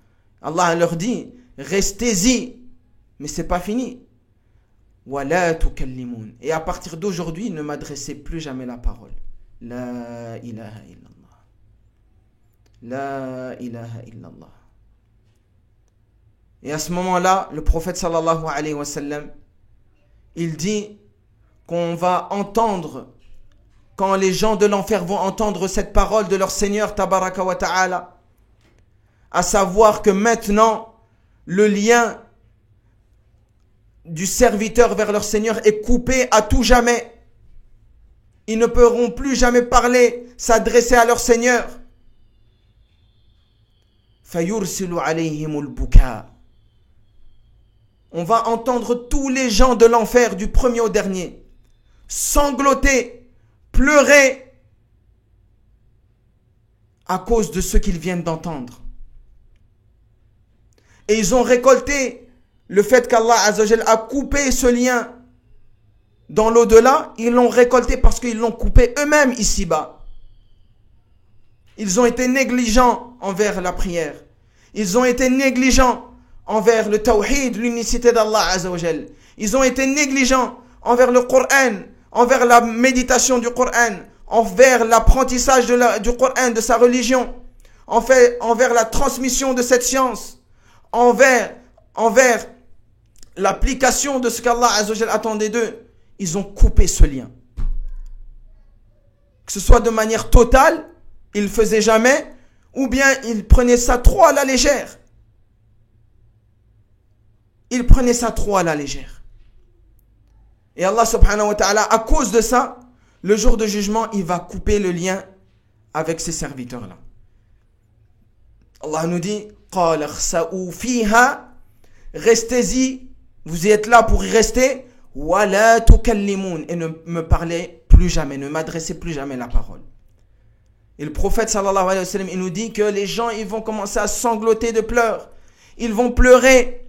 Speaker 2: Allah leur dit, restez-y, mais c'est pas fini. وَلَا تُكَلِّمُونَ. Et à partir d'aujourd'hui, ne m'adressez plus jamais la parole. La ilaha illallah. La ilaha illallah. Et à ce moment-là, le prophète sallallahu alayhi wa sallam, il dit qu'on va entendre, quand les gens de l'enfer vont entendre cette parole de leur Seigneur tabaraka wa ta'ala, à savoir que maintenant le lien du serviteur vers leur Seigneur est coupé à tout jamais. Ils ne pourront plus jamais parler, s'adresser à leur Seigneur. فَيُرْسِلُ عَلَيْهِمُ الْبُكَاءَ. On va entendre tous les gens de l'enfer, du premier au dernier, sangloter, pleurer à cause de ce qu'ils viennent d'entendre. Et ils ont récolté le fait qu'Allah Azza wa Jal a coupé ce lien dans l'au-delà. Ils l'ont récolté parce qu'ils l'ont coupé eux-mêmes ici-bas. Ils ont été négligents envers la prière. Ils ont été négligents envers le tawhid, l'unicité d'Allah Azza wa Jal. Ils ont été négligents envers le Coran, envers la méditation du Coran, envers l'apprentissage du Coran, de sa religion, envers la transmission de cette science, envers l'application de ce qu'Allah Azza wa Jal attendait d'eux. Ils ont coupé ce lien. que ce soit de manière totale, il ne faisait jamais, ou bien il prenait ça trop à la légère. Il prenait ça trop à la légère. Et Allah subhanahu wa ta'ala, à cause de ça, le jour de jugement, il va couper le lien avec ses serviteurs-là. Allah nous dit, قَالَ اخْسَئُوا فِيهَا, restez-y, vous y êtes là pour y rester, وَلَا تُكَلِّمُونَ, et ne me parlez plus jamais, ne m'adressez plus jamais la parole. Et le prophète sallallahu alayhi wa sallam, il nous dit que les gens, ils vont commencer à sangloter de pleurs. Ils vont pleurer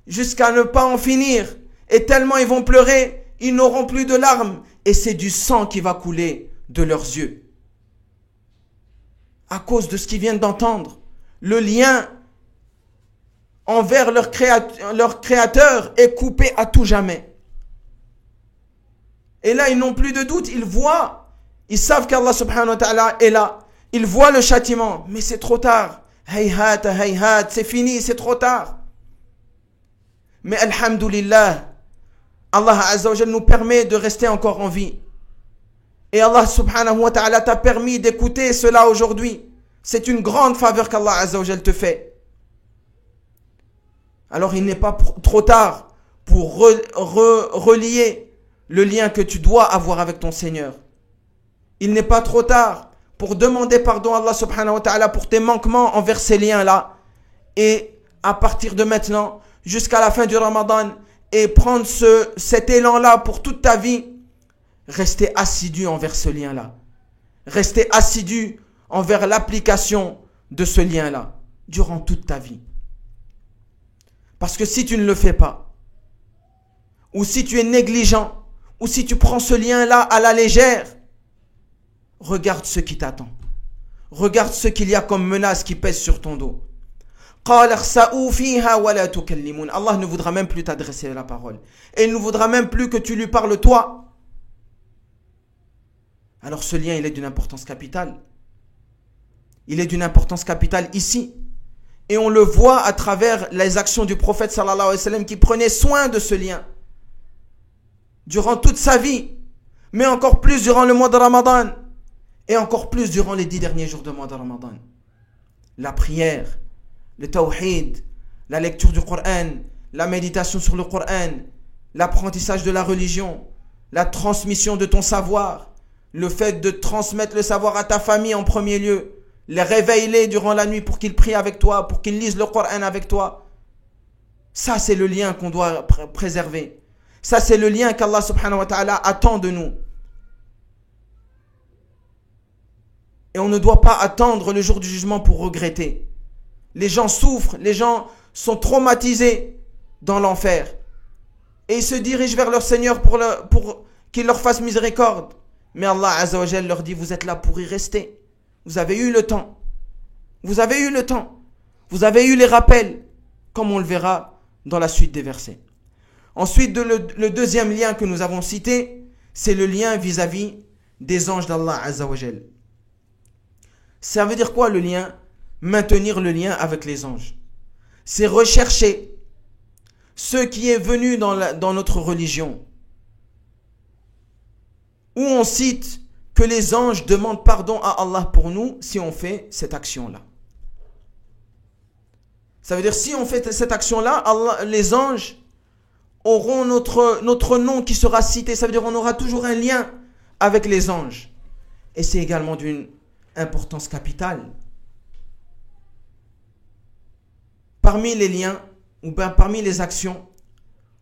Speaker 2: jusqu'à ne pas en finir. Et tellement ils vont pleurer, ils n'auront plus de larmes. Et c'est du sang qui va couler de leurs yeux. À cause de ce qu'ils viennent d'entendre. Le lien envers leur créateur est coupé à tout jamais. Et là, ils n'ont plus de doute, ils voient, ils savent qu'Allah subhanahu wa ta'ala est là. Ils voient le châtiment, mais c'est trop tard. Hayhat, hayhat, c'est fini, c'est trop tard. Mais alhamdulillah, Allah azza wa jalla nous permet de rester encore en vie. Et Allah subhanahu wa ta'ala t'a permis d'écouter cela aujourd'hui. C'est une grande faveur qu'Allah azza wa jalla te fait. Alors il n'est pas trop tard pour relier le lien que tu dois avoir avec ton Seigneur. Il n'est pas trop tard pour demander pardon à Allah subhanahu wa ta'ala pour tes manquements envers ces liens-là. Et à partir de maintenant, jusqu'à la fin du Ramadan, et prendre cet élan-là pour toute ta vie, rester assidu envers ce lien-là. Rester assidu envers l'application de ce lien-là, durant toute ta vie. Parce que si tu ne le fais pas, ou si tu es négligent, ou si tu prends ce lien-là à la légère, regarde ce qui t'attend. Regarde ce qu'il y a comme menace qui pèse sur ton dos. Allah ne voudra même plus t'adresser la parole. Et il ne voudra même plus que tu lui parles toi. Alors ce lien, il est d'une importance capitale. Il est d'une importance capitale ici. Et on le voit à travers les actions du prophète sallallahu alayhi wa sallam qui prenait soin de ce lien. Durant toute sa vie. Mais encore plus durant le mois de Ramadan. Et encore plus durant les 10 derniers jours du mois de Ramadan. La prière, le tawhid, la lecture du Coran, la méditation sur le Coran, l'apprentissage de la religion, la transmission de ton savoir, le fait de transmettre le savoir à ta famille en premier lieu, les réveiller durant la nuit pour qu'ils prient avec toi, pour qu'ils lisent le Coran avec toi. Ça, c'est le lien qu'on doit préserver. Ça, c'est le lien qu'Allah subhanahu wa ta'ala attend de nous. Et on ne doit pas attendre le jour du jugement pour regretter. Les gens souffrent, les gens sont traumatisés dans l'enfer. Et ils se dirigent vers leur Seigneur pour qu'il leur fasse miséricorde. Mais Allah azza wa jalla leur dit, vous êtes là pour y rester. Vous avez eu le temps. Vous avez eu le temps. Vous avez eu les rappels, comme on le verra dans la suite des versets. Ensuite, le deuxième lien que nous avons cité, c'est le lien vis-à-vis des anges d'Allah azza wa jalla. Ça veut dire quoi le lien? Maintenir le lien avec les anges. C'est rechercher ce qui est venu dans notre religion. Où on cite que les anges demandent pardon à Allah pour nous si on fait cette action-là. Ça veut dire si on fait cette action-là, les anges auront notre nom qui sera cité. Ça veut dire qu'on aura toujours un lien avec les anges. Et c'est également d'une importance capitale. Parmi les liens, ou bien parmi les actions,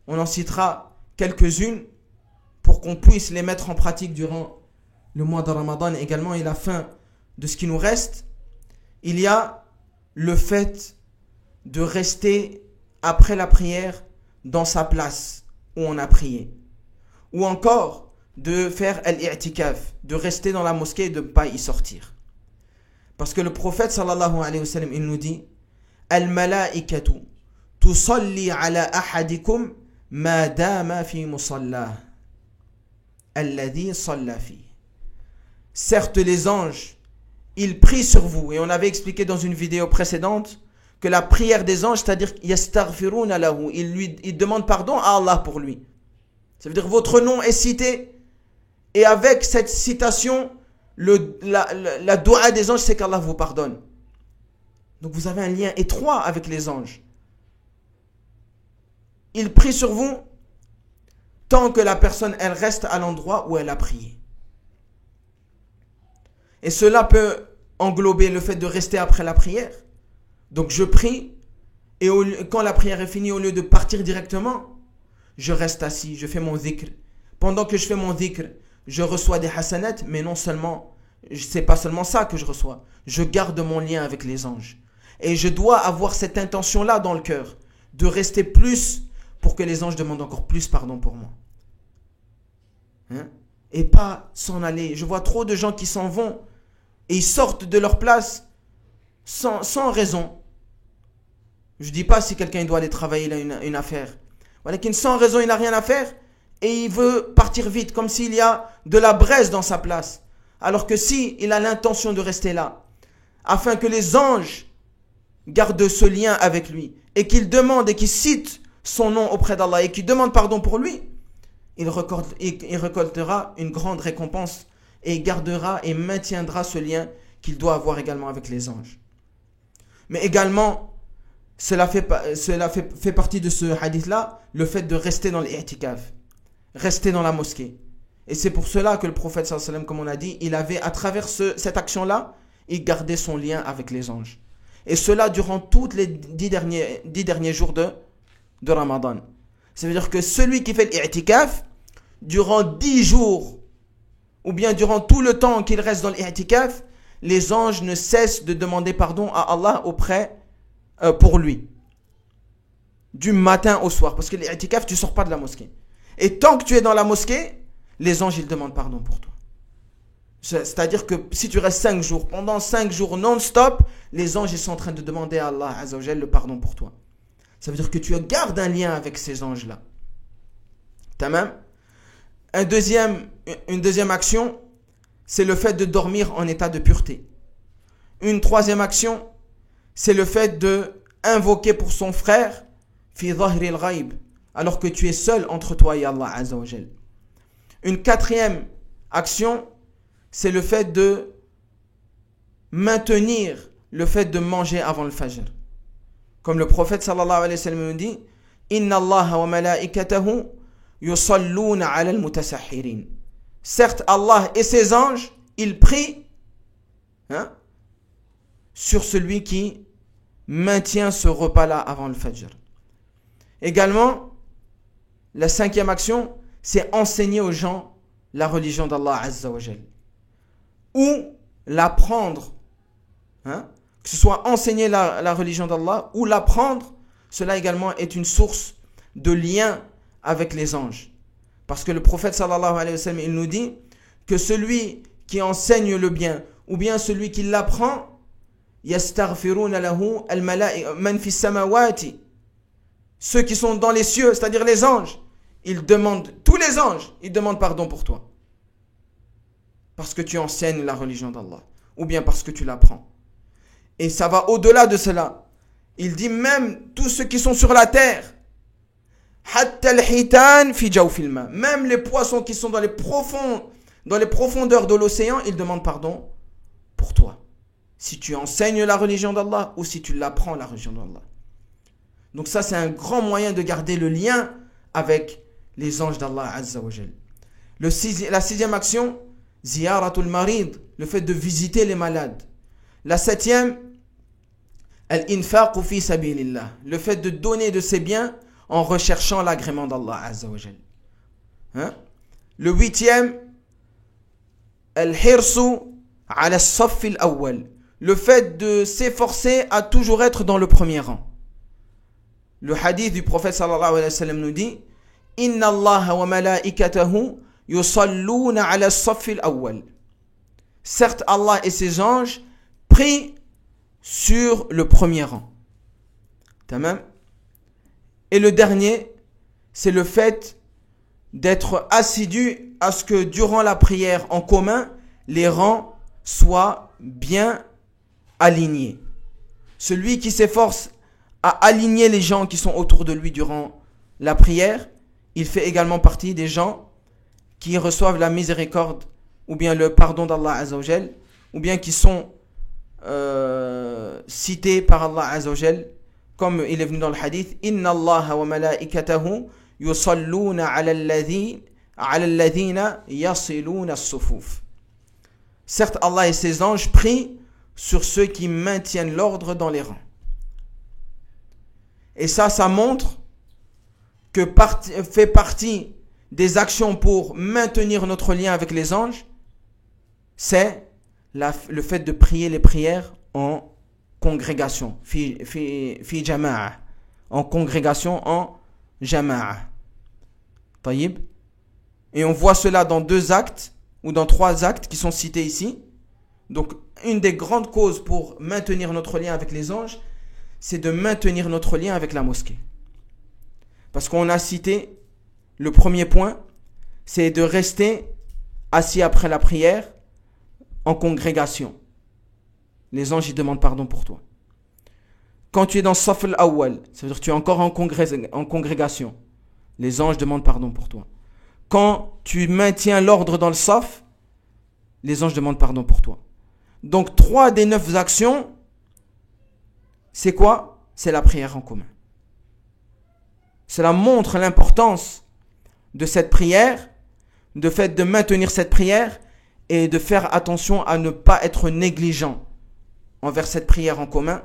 Speaker 2: on en citera quelques-unes pour qu'on puisse les mettre en pratique durant le mois de Ramadan également et la fin de ce qui nous reste. Il y a le fait de rester après la prière dans sa place où on a prié. Ou encore de faire al-i'tikaf, de rester dans la mosquée et de ne pas y sortir. Parce que le prophète sallallahu alayhi wa sallam, il nous dit Al-malaikatu tusalli ala ahadikum ma dama fi musallah alladhi salla fi. Certes, les anges, ils prient sur vous. Et on avait expliqué dans une vidéo précédente que la prière des anges, c'est-à-dire yastaghfiruna lahu, ils demandent pardon à Allah pour lui. Ça veut dire votre nom est cité Et avec cette citation, la doua des anges, c'est qu'Allah vous pardonne. Donc vous avez un lien étroit avec les anges. Ils prient sur vous tant que la personne, elle reste à l'endroit où elle a prié. Et cela peut englober le fait de rester après la prière. Donc je prie, et quand la prière est finie, au lieu de partir directement, je reste assis, je fais mon dhikr. Pendant que je fais mon dhikr, je reçois des hasanat, mais non seulement, c'est pas seulement ça que je reçois. Je garde mon lien avec les anges. Et je dois avoir cette intention-là dans le cœur, de rester plus pour que les anges demandent encore plus pardon pour moi. Hein? Et pas s'en aller. Je vois trop de gens qui s'en vont et ils sortent de leur place sans raison. Je ne dis pas si quelqu'un doit aller travailler là une affaire. Voilà, sans raison, il n'a rien à faire et il veut partir vite, comme s'il y a de la braise dans sa place. Alors que si il a l'intention de rester là, afin que les anges gardent ce lien avec lui et qu'il demande et qu'il cite son nom auprès d'Allah et qu'il demande pardon pour lui, il récoltera une grande récompense et gardera et maintiendra ce lien qu'il doit avoir également avec les anges. Mais également, cela fait partie de ce hadith-là, le fait de rester dans l'i'tikaf, rester dans la mosquée. Et c'est pour cela que le prophète sallallahu alayhi wa sallam, comme on a dit, il avait, à travers cette action-là, il gardait son lien avec les anges. Et cela durant tous les 10 derniers jours de Ramadan. Ça veut dire que celui qui fait l'i'tikaf, durant 10 jours, ou bien durant tout le temps qu'il reste dans l'i'tikaf, les anges ne cessent de demander pardon à Allah pour lui. Du matin au soir. Parce que l'i'tikaf, tu ne sors pas de la mosquée. Et tant que tu es dans la mosquée, les anges, ils demandent pardon pour toi. C'est-à-dire que si tu restes 5 jours, pendant 5 jours non-stop, les anges, ils sont en train de demander à Allah Azza wa Jal le pardon pour toi. Ça veut dire que tu gardes un lien avec ces anges-là. Tamam. Une deuxième action, c'est le fait de dormir en état de pureté. Une troisième action, c'est le fait de invoquer pour son frère fi dhahri al-ghaib, alors que tu es seul entre toi et Allah Azza wa Jal. Une quatrième action, c'est le fait de maintenir le fait de manger avant le fajr. Comme le prophète sallallahu alayhi wa sallam nous dit, Inna Allah wa malaikatahu yusalluna ala al-mutasahhirin. Certes, Allah et ses anges, ils prient sur celui qui maintient ce repas-là avant le fajr. Également, la cinquième action, c'est enseigner aux gens la religion d'Allah Azza wa Jal. Ou l'apprendre. Que ce soit enseigner la religion d'Allah ou l'apprendre, cela également est une source de lien avec les anges. Parce que le prophète sallallahu alayhi wa sallam, il nous dit que celui qui enseigne le bien ou bien celui qui l'apprend, yastaghfiruna lahu al-malaa'ika man fi samawati. Ceux qui sont dans les cieux, c'est-à-dire les anges, tous les anges, ils demandent pardon pour toi. Parce que tu enseignes la religion d'Allah. Ou bien parce que tu l'apprends. Et ça va au-delà de cela. Il dit même tous ceux qui sont sur la terre. Hatta al-hitan fi jawfil ma. Même les poissons qui sont dans les profondeurs de l'océan, ils demandent pardon pour toi. Si tu enseignes la religion d'Allah ou si tu l'apprends la religion d'Allah. Donc ça, c'est un grand moyen de garder le lien avec les anges d'Allah Azza wa Jal. La sixième action, ziyaratul marid, le fait de visiter les malades. La septième, al-infaq fi sabilillah, le fait de donner de ses biens en recherchant l'agrément d'Allah Azza wa Jal. Le huitième, al-hirsu ala as-saff al-awwal, le fait de s'efforcer à toujours être dans le premier rang. Le hadith du prophète sallallahu alayhi wa sallam nous dit, Inna Allah wa malaikatahu yusalluna ala as-saff al-awwal. Certes, Allah et ses anges prient sur le premier rang. Tamam. Et le dernier, c'est le fait d'être assidu à ce que durant la prière en commun, les rangs soient bien alignés. Celui qui s'efforce à aligner les gens qui sont autour de lui durant la prière, il fait également partie des gens qui reçoivent la miséricorde ou bien le pardon d'Allah Azzawajal, ou bien qui sont cités par Allah Azzawajal, comme il est venu dans le hadith, Inna Allah wa malaikatahu yusalluna ala alladhina yasiluna as-sufuf. Certes, Allah et ses anges prient sur ceux qui maintiennent l'ordre dans les rangs. Et ça montre que fait partie des actions pour maintenir notre lien avec les anges, c'est le fait de prier les prières en congrégation, fi jama'a, en congrégation, en jama'a. Taïb. Et on voit cela dans 2 actes, ou dans 3 actes qui sont cités ici. Donc, une des grandes causes pour maintenir notre lien avec les anges, c'est de maintenir notre lien avec la mosquée. Parce qu'on a cité le premier point, c'est de rester assis après la prière en congrégation. Les anges, ils demandent pardon pour toi. Quand tu es dans Saf al-Awwal, ça veut dire que tu es encore en congrégation. Les anges demandent pardon pour toi. Quand tu maintiens l'ordre dans le Saf, les anges demandent pardon pour toi. Donc 3 des 9 actions, c'est quoi? C'est la prière en commun. Cela montre l'importance de cette prière, de fait de maintenir cette prière et de faire attention à ne pas être négligent envers cette prière en commun,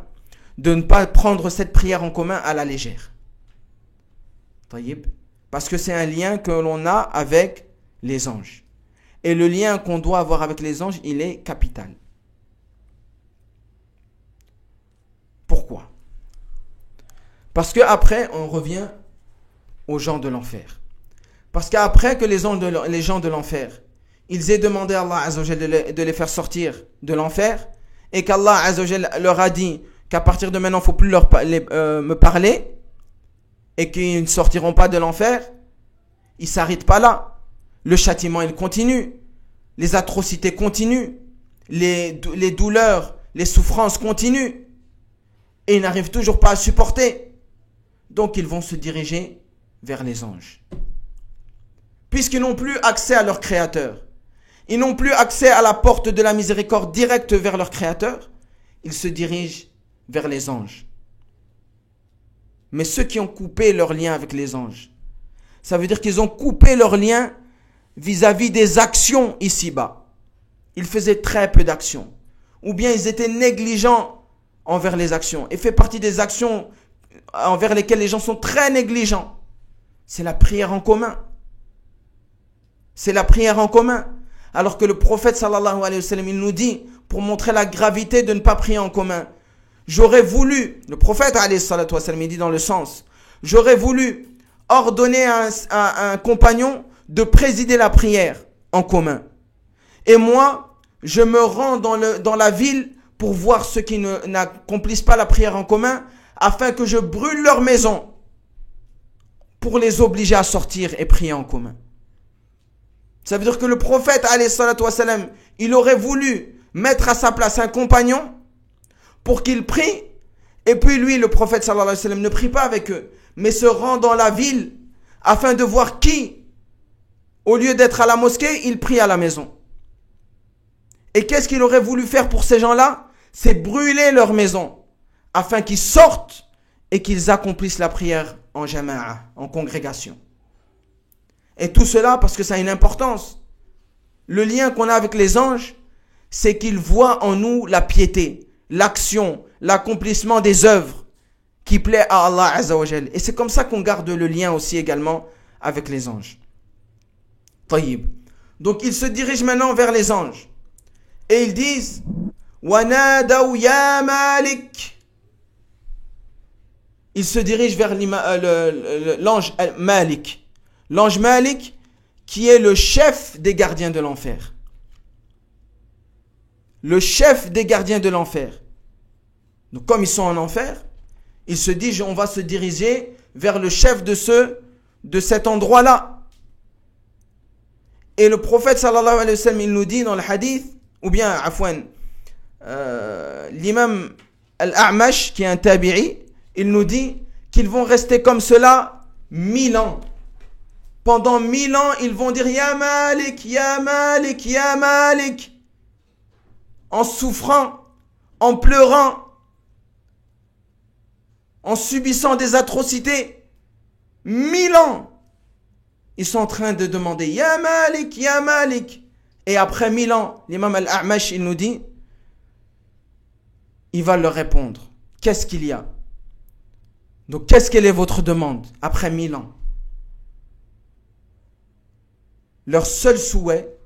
Speaker 2: de ne pas prendre cette prière en commun à la légère. Parce que c'est un lien que l'on a avec les anges. Et le lien qu'on doit avoir avec les anges, il est capital. Pourquoi? Parce qu'après, on revient aux gens de l'enfer. Parce qu'après que les gens de l'enfer, ils aient demandé à Allah Azzawajal de les faire sortir de l'enfer, et qu'Allah Azzawajal leur a dit qu'à partir de maintenant, il ne faut plus me parler, et qu'ils ne sortiront pas de l'enfer, ils ne s'arrêtent pas là. Le châtiment, il continue. Les atrocités continuent. Les douleurs, les souffrances continuent. Et ils n'arrivent toujours pas à supporter. Donc, ils vont se diriger vers les anges. Puisqu'ils n'ont plus accès à leur Créateur, ils n'ont plus accès à la porte de la miséricorde directe vers leur Créateur, ils se dirigent vers les anges. Mais ceux qui ont coupé leur lien avec les anges, ça veut dire qu'ils ont coupé leur lien vis-à-vis des actions ici-bas. Ils faisaient très peu d'actions. Ou bien ils étaient négligents envers les actions. Et fait partie des actions envers lesquelles les gens sont très négligents. C'est la prière en commun. C'est la prière en commun. Alors que le prophète sallallahu alayhi wa sallam, il nous dit, pour montrer la gravité de ne pas prier en commun, j'aurais voulu, le prophète alayhi salatu wa sallam, il dit dans le sens, j'aurais voulu ordonner à un compagnon de présider la prière en commun. Et moi, je me rends dans la ville pour voir ceux qui n'accomplissent pas la prière en commun, afin que je brûle leur maison pour les obliger à sortir et prier en commun. Ça veut dire que le prophète, alayhi salatu wa salam, il aurait voulu mettre à sa place un compagnon pour qu'il prie, et puis lui, le prophète sallallahu alayhi wa sallam, ne prie pas avec eux, mais se rend dans la ville afin de voir qui, au lieu d'être à la mosquée, il prie à la maison. Et qu'est-ce qu'il aurait voulu faire pour ces gens-là? C'est brûler leur maison, afin qu'ils sortent et qu'ils accomplissent la prière en jama'a, en congrégation. Et tout cela parce que ça a une importance. Le lien qu'on a avec les anges, c'est qu'ils voient en nous la piété, l'action, l'accomplissement des œuvres qui plaît à Allah Azzawajal. Et c'est comme ça qu'on garde le lien aussi également avec les anges. Taïb. Donc ils se dirigent maintenant vers les anges. Et ils disent وَنَادَوْ يَا مَالِكْ. Ils se dirigent vers l'ange Malik. L'ange Malik, qui est le chef des gardiens de l'enfer. Le chef des gardiens de l'enfer. Donc comme ils sont en enfer, ils se disent, on va se diriger vers le chef de cet endroit-là. Et le prophète sallallahu alayhi wa sallam, il nous dit dans le hadith, ou bien, l'imam Al-A'mash, qui est un tabi'i, il nous dit qu'ils vont rester comme cela 1000 ans. Pendant 1000 ans, ils vont dire Ya Malik, Ya Malik, Ya Malik. En souffrant, en pleurant, en subissant des atrocités. 1000 ans, ils sont en train de demander Ya Malik, Ya Malik. Et après 1000 ans, l'imam Al-A'mash, il nous dit, il va leur répondre. Qu'est-ce qu'il y a? Donc, quelle est votre demande après 1000 ans? Leur seul souhait,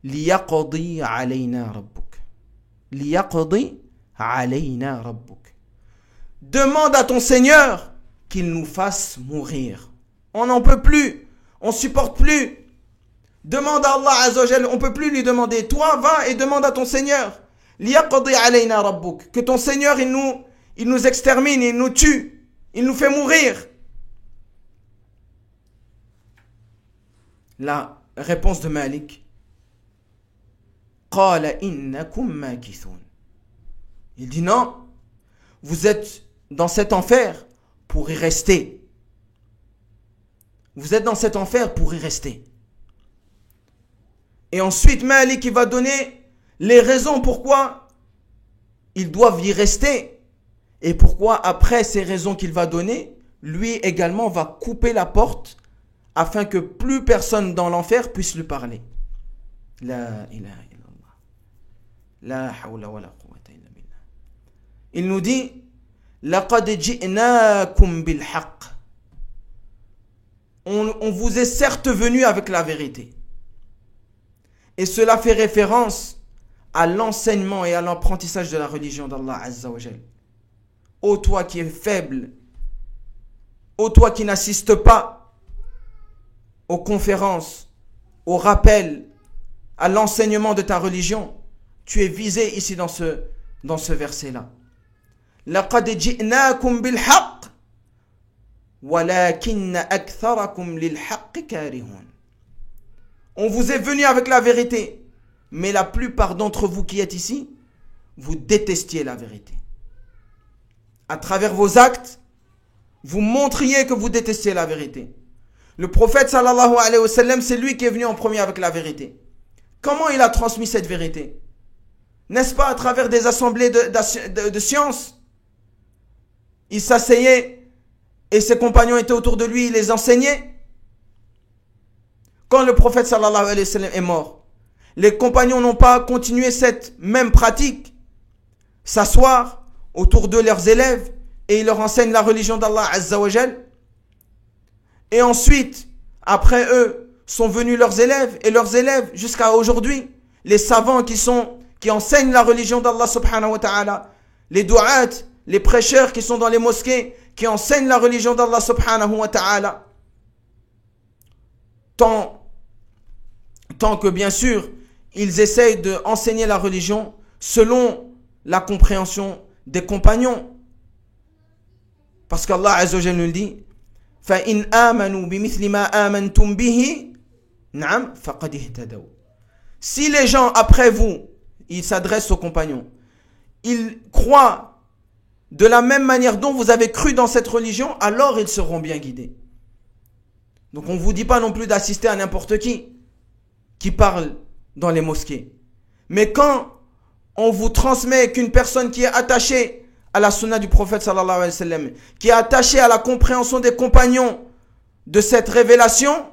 Speaker 2: liyaqdi alayna rabbuk. Liyaqdi alayna rabbuk. Demande à ton Seigneur qu'il nous fasse mourir. On n'en peut plus, on supporte plus. Demande à Allah Azza wa Jal, on ne peut plus lui demander. Toi, va et demande à ton Seigneur. Liyaqdi alayna rabbuk. Que ton Seigneur, il nous extermine, il nous tue, il nous fait mourir. La réponse de Malik. Qala innakum makithun. Il dit non, vous êtes dans cet enfer pour y rester. Vous êtes dans cet enfer pour y rester. Et ensuite, Malik il va donner les raisons pourquoi ils doivent y rester. Et pourquoi, après ces raisons qu'il va donner, lui également va couper la porte afin que plus personne dans l'enfer puisse lui parler. La ilaha illallah. La hawla wa la quwwata illa billah. Il nous dit laqad ji'nakum bil haqq. On vous est certes venu avec la vérité. Et cela fait référence à l'enseignement et à l'apprentissage de la religion d'Allah Azza wa Jal. Ô toi qui es faible, ô toi qui n'assiste pas aux conférences, aux rappels, à l'enseignement de ta religion, tu es visé ici dans ce verset-là. لَقَدْ جِئْنَاكُمْ بِالْحَقِّ وَلَكِنَّ أَكْثَرَكُمْ لِلْحَقِّ كَارِهُونَ. On vous est venu avec la vérité, mais la plupart d'entre vous qui êtes ici, vous détestiez la vérité. À travers vos actes, vous montriez que vous détestiez la vérité. Le prophète sallallahu alayhi wa sallam, c'est lui qui est venu en premier avec la vérité. Comment il a transmis cette vérité? N'est-ce pas à travers des assemblées de sciences? Il s'asseyait et ses compagnons étaient autour de lui, il les enseignait. Quand le prophète sallallahu alayhi wa sallam est mort, les compagnons n'ont pas continué cette même pratique, s'asseoir autour de leurs élèves et ils leur enseignent la religion d'Allah Azza wa Jal. Et ensuite, après eux, sont venus leurs élèves et leurs élèves jusqu'à aujourd'hui, les savants qui enseignent la religion d'Allah subhanahu wa ta'ala, les du'at, les prêcheurs qui sont dans les mosquées, qui enseignent la religion d'Allah subhanahu wa ta'ala. Tant que bien sûr, ils essayent d'enseigner la religion selon la compréhension des compagnons. Parce qu'Allah Azza wa Jalla nous dit فَإِنْ آمَنُوا بِمِثْلِ مَا آمَنْتُمْ بِهِ نَعَمْ فَقَدْ اهْتَدَوْا. Si les gens après vous, ils s'adressent aux compagnons, ils croient de la même manière dont vous avez cru dans cette religion, alors ils seront bien guidés. Donc on ne vous dit pas non plus d'assister à n'importe qui parle dans les mosquées. Mais quand on vous transmet qu'une personne qui est attachée à la sunna du prophète sallallahu alayhi wa sallam, qui est attachée à la compréhension des compagnons de cette révélation,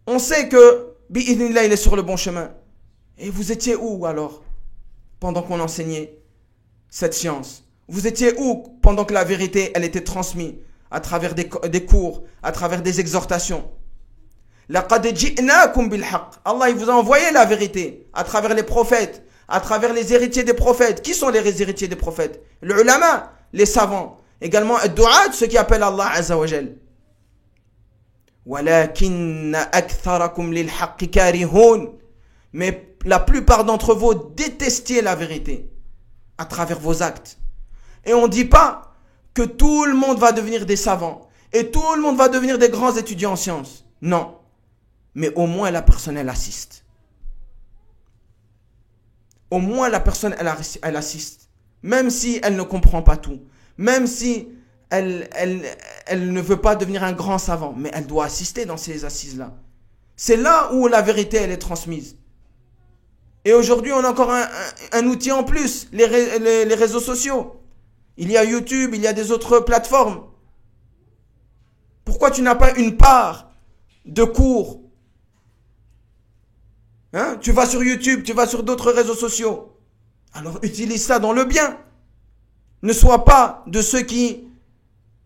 Speaker 2: on sait que bi'idhnillah, il est sur le bon chemin. Et vous étiez où alors pendant qu'on enseignait cette science? Vous étiez où pendant que la vérité elle était transmise à travers des cours, à travers des exhortations? لَقَدْ جِئْنَاكُمْ بِالْحَقِّ. Allah il vous a envoyé la vérité à travers les prophètes, à travers les héritiers des prophètes. Qui sont les héritiers des prophètes? Les ulama, les savants. Également, ad-du'at, ceux qui appellent Allah Azza wa Jal. وَلَكِنَّ أَكْثَرَكُمْ لِلْحَقِّ كَارِهُونَ. Mais la plupart d'entre vous détestiez la vérité à travers vos actes. Et on ne dit pas que tout le monde va devenir des savants et tout le monde va devenir des grands étudiants en sciences. Non. Mais au moins la personne, elle assiste. Au moins la personne, elle assiste. Même si elle ne comprend pas tout. Même si elle ne veut pas devenir un grand savant, mais elle doit assister dans ces assises-là. C'est là où la vérité, elle est transmise. Et aujourd'hui, on a encore un outil en plus, les réseaux sociaux. Il y a YouTube, il y a des autres plateformes. Pourquoi tu n'as pas une part de cours? Tu vas sur YouTube, tu vas sur d'autres réseaux sociaux. Alors utilise ça dans le bien. Ne sois pas de ceux qui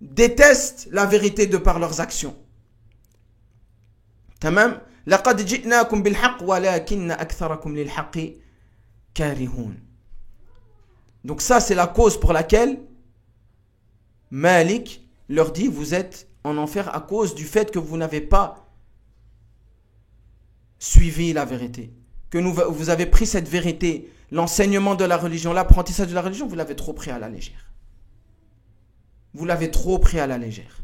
Speaker 2: détestent la vérité de par leurs actions. Tamam. لقد جئناكم بالحق ولكن أكثركم للحق كارهون. Donc ça c'est la cause pour laquelle Malik leur dit vous êtes en enfer à cause du fait que vous n'avez pas suivi la vérité, que vous avez pris cette vérité, l'enseignement de la religion, l'apprentissage de la religion, vous l'avez trop pris à la légère. Vous l'avez trop pris à la légère.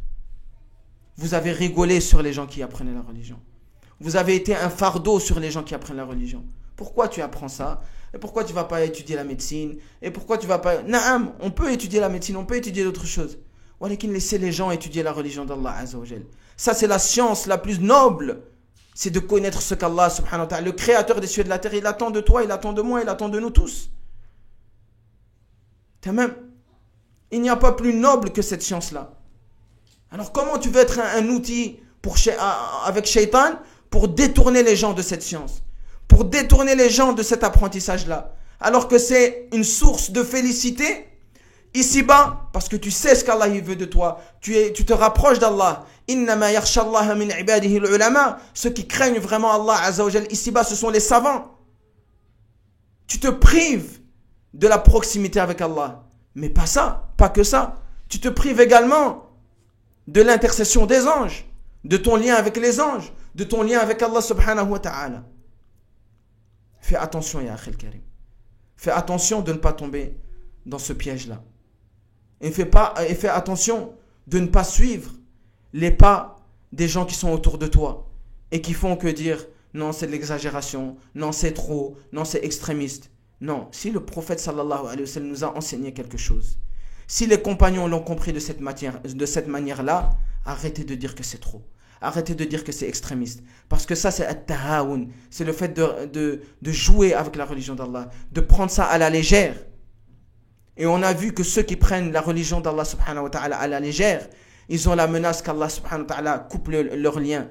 Speaker 2: Vous avez rigolé sur les gens qui apprenaient la religion. Vous avez été un fardeau sur les gens qui apprennent la religion. Pourquoi tu apprends ça? Et pourquoi tu ne vas pas étudier la médecine? Et pourquoi tu ne vas pas... Naam, on peut étudier la médecine, on peut étudier d'autres choses. Walakin, laissez les gens étudier la religion d'Allah Azza wa Jal. Ça, c'est la science la plus noble. C'est de connaître ce qu'Allah, subhanahu wa ta'ala, le créateur des cieux et de la terre, il attend de toi, il attend de moi, il attend de nous tous. Même, il n'y a pas plus noble que cette science-là. Alors, comment tu veux être un outil avec Shaitan pour détourner les gens de cette science, pour détourner les gens de cet apprentissage-là, alors que c'est une source de félicité ici-bas, parce que tu sais ce qu'Allah veut de toi, tu te rapproches d'Allah. Innama yakhshallaha min ibadihi al-ulama. Ceux qui craignent vraiment Allah Azza wa Jal ici-bas, ce sont les savants. Tu te prives de la proximité avec Allah, mais pas ça, pas que ça. Tu te prives également de l'intercession des anges, de ton lien avec les anges, de ton lien avec Allah subhanahu wa ta'ala. Fais attention, ya akhil karim. Fais attention de ne pas tomber dans ce piège-là. Et fais attention de ne pas suivre les pas des gens qui sont autour de toi et qui font que dire non, c'est de l'exagération, non, c'est trop, non, c'est extrémiste. Non, si le prophète sallallahu alayhi wa sallam nous a enseigné quelque chose, si les compagnons l'ont compris de cette manière-là, arrêtez de dire que c'est trop. Arrêtez de dire que c'est extrémiste. Parce que ça, c'est at-tahaoun. C'est le fait de jouer avec la religion d'Allah, de prendre ça à la légère. Et on a vu que ceux qui prennent la religion d'Allah subhanahu wa ta'ala à la légère, ils ont la menace qu'Allah subhanahu wa ta'ala coupe leur lien,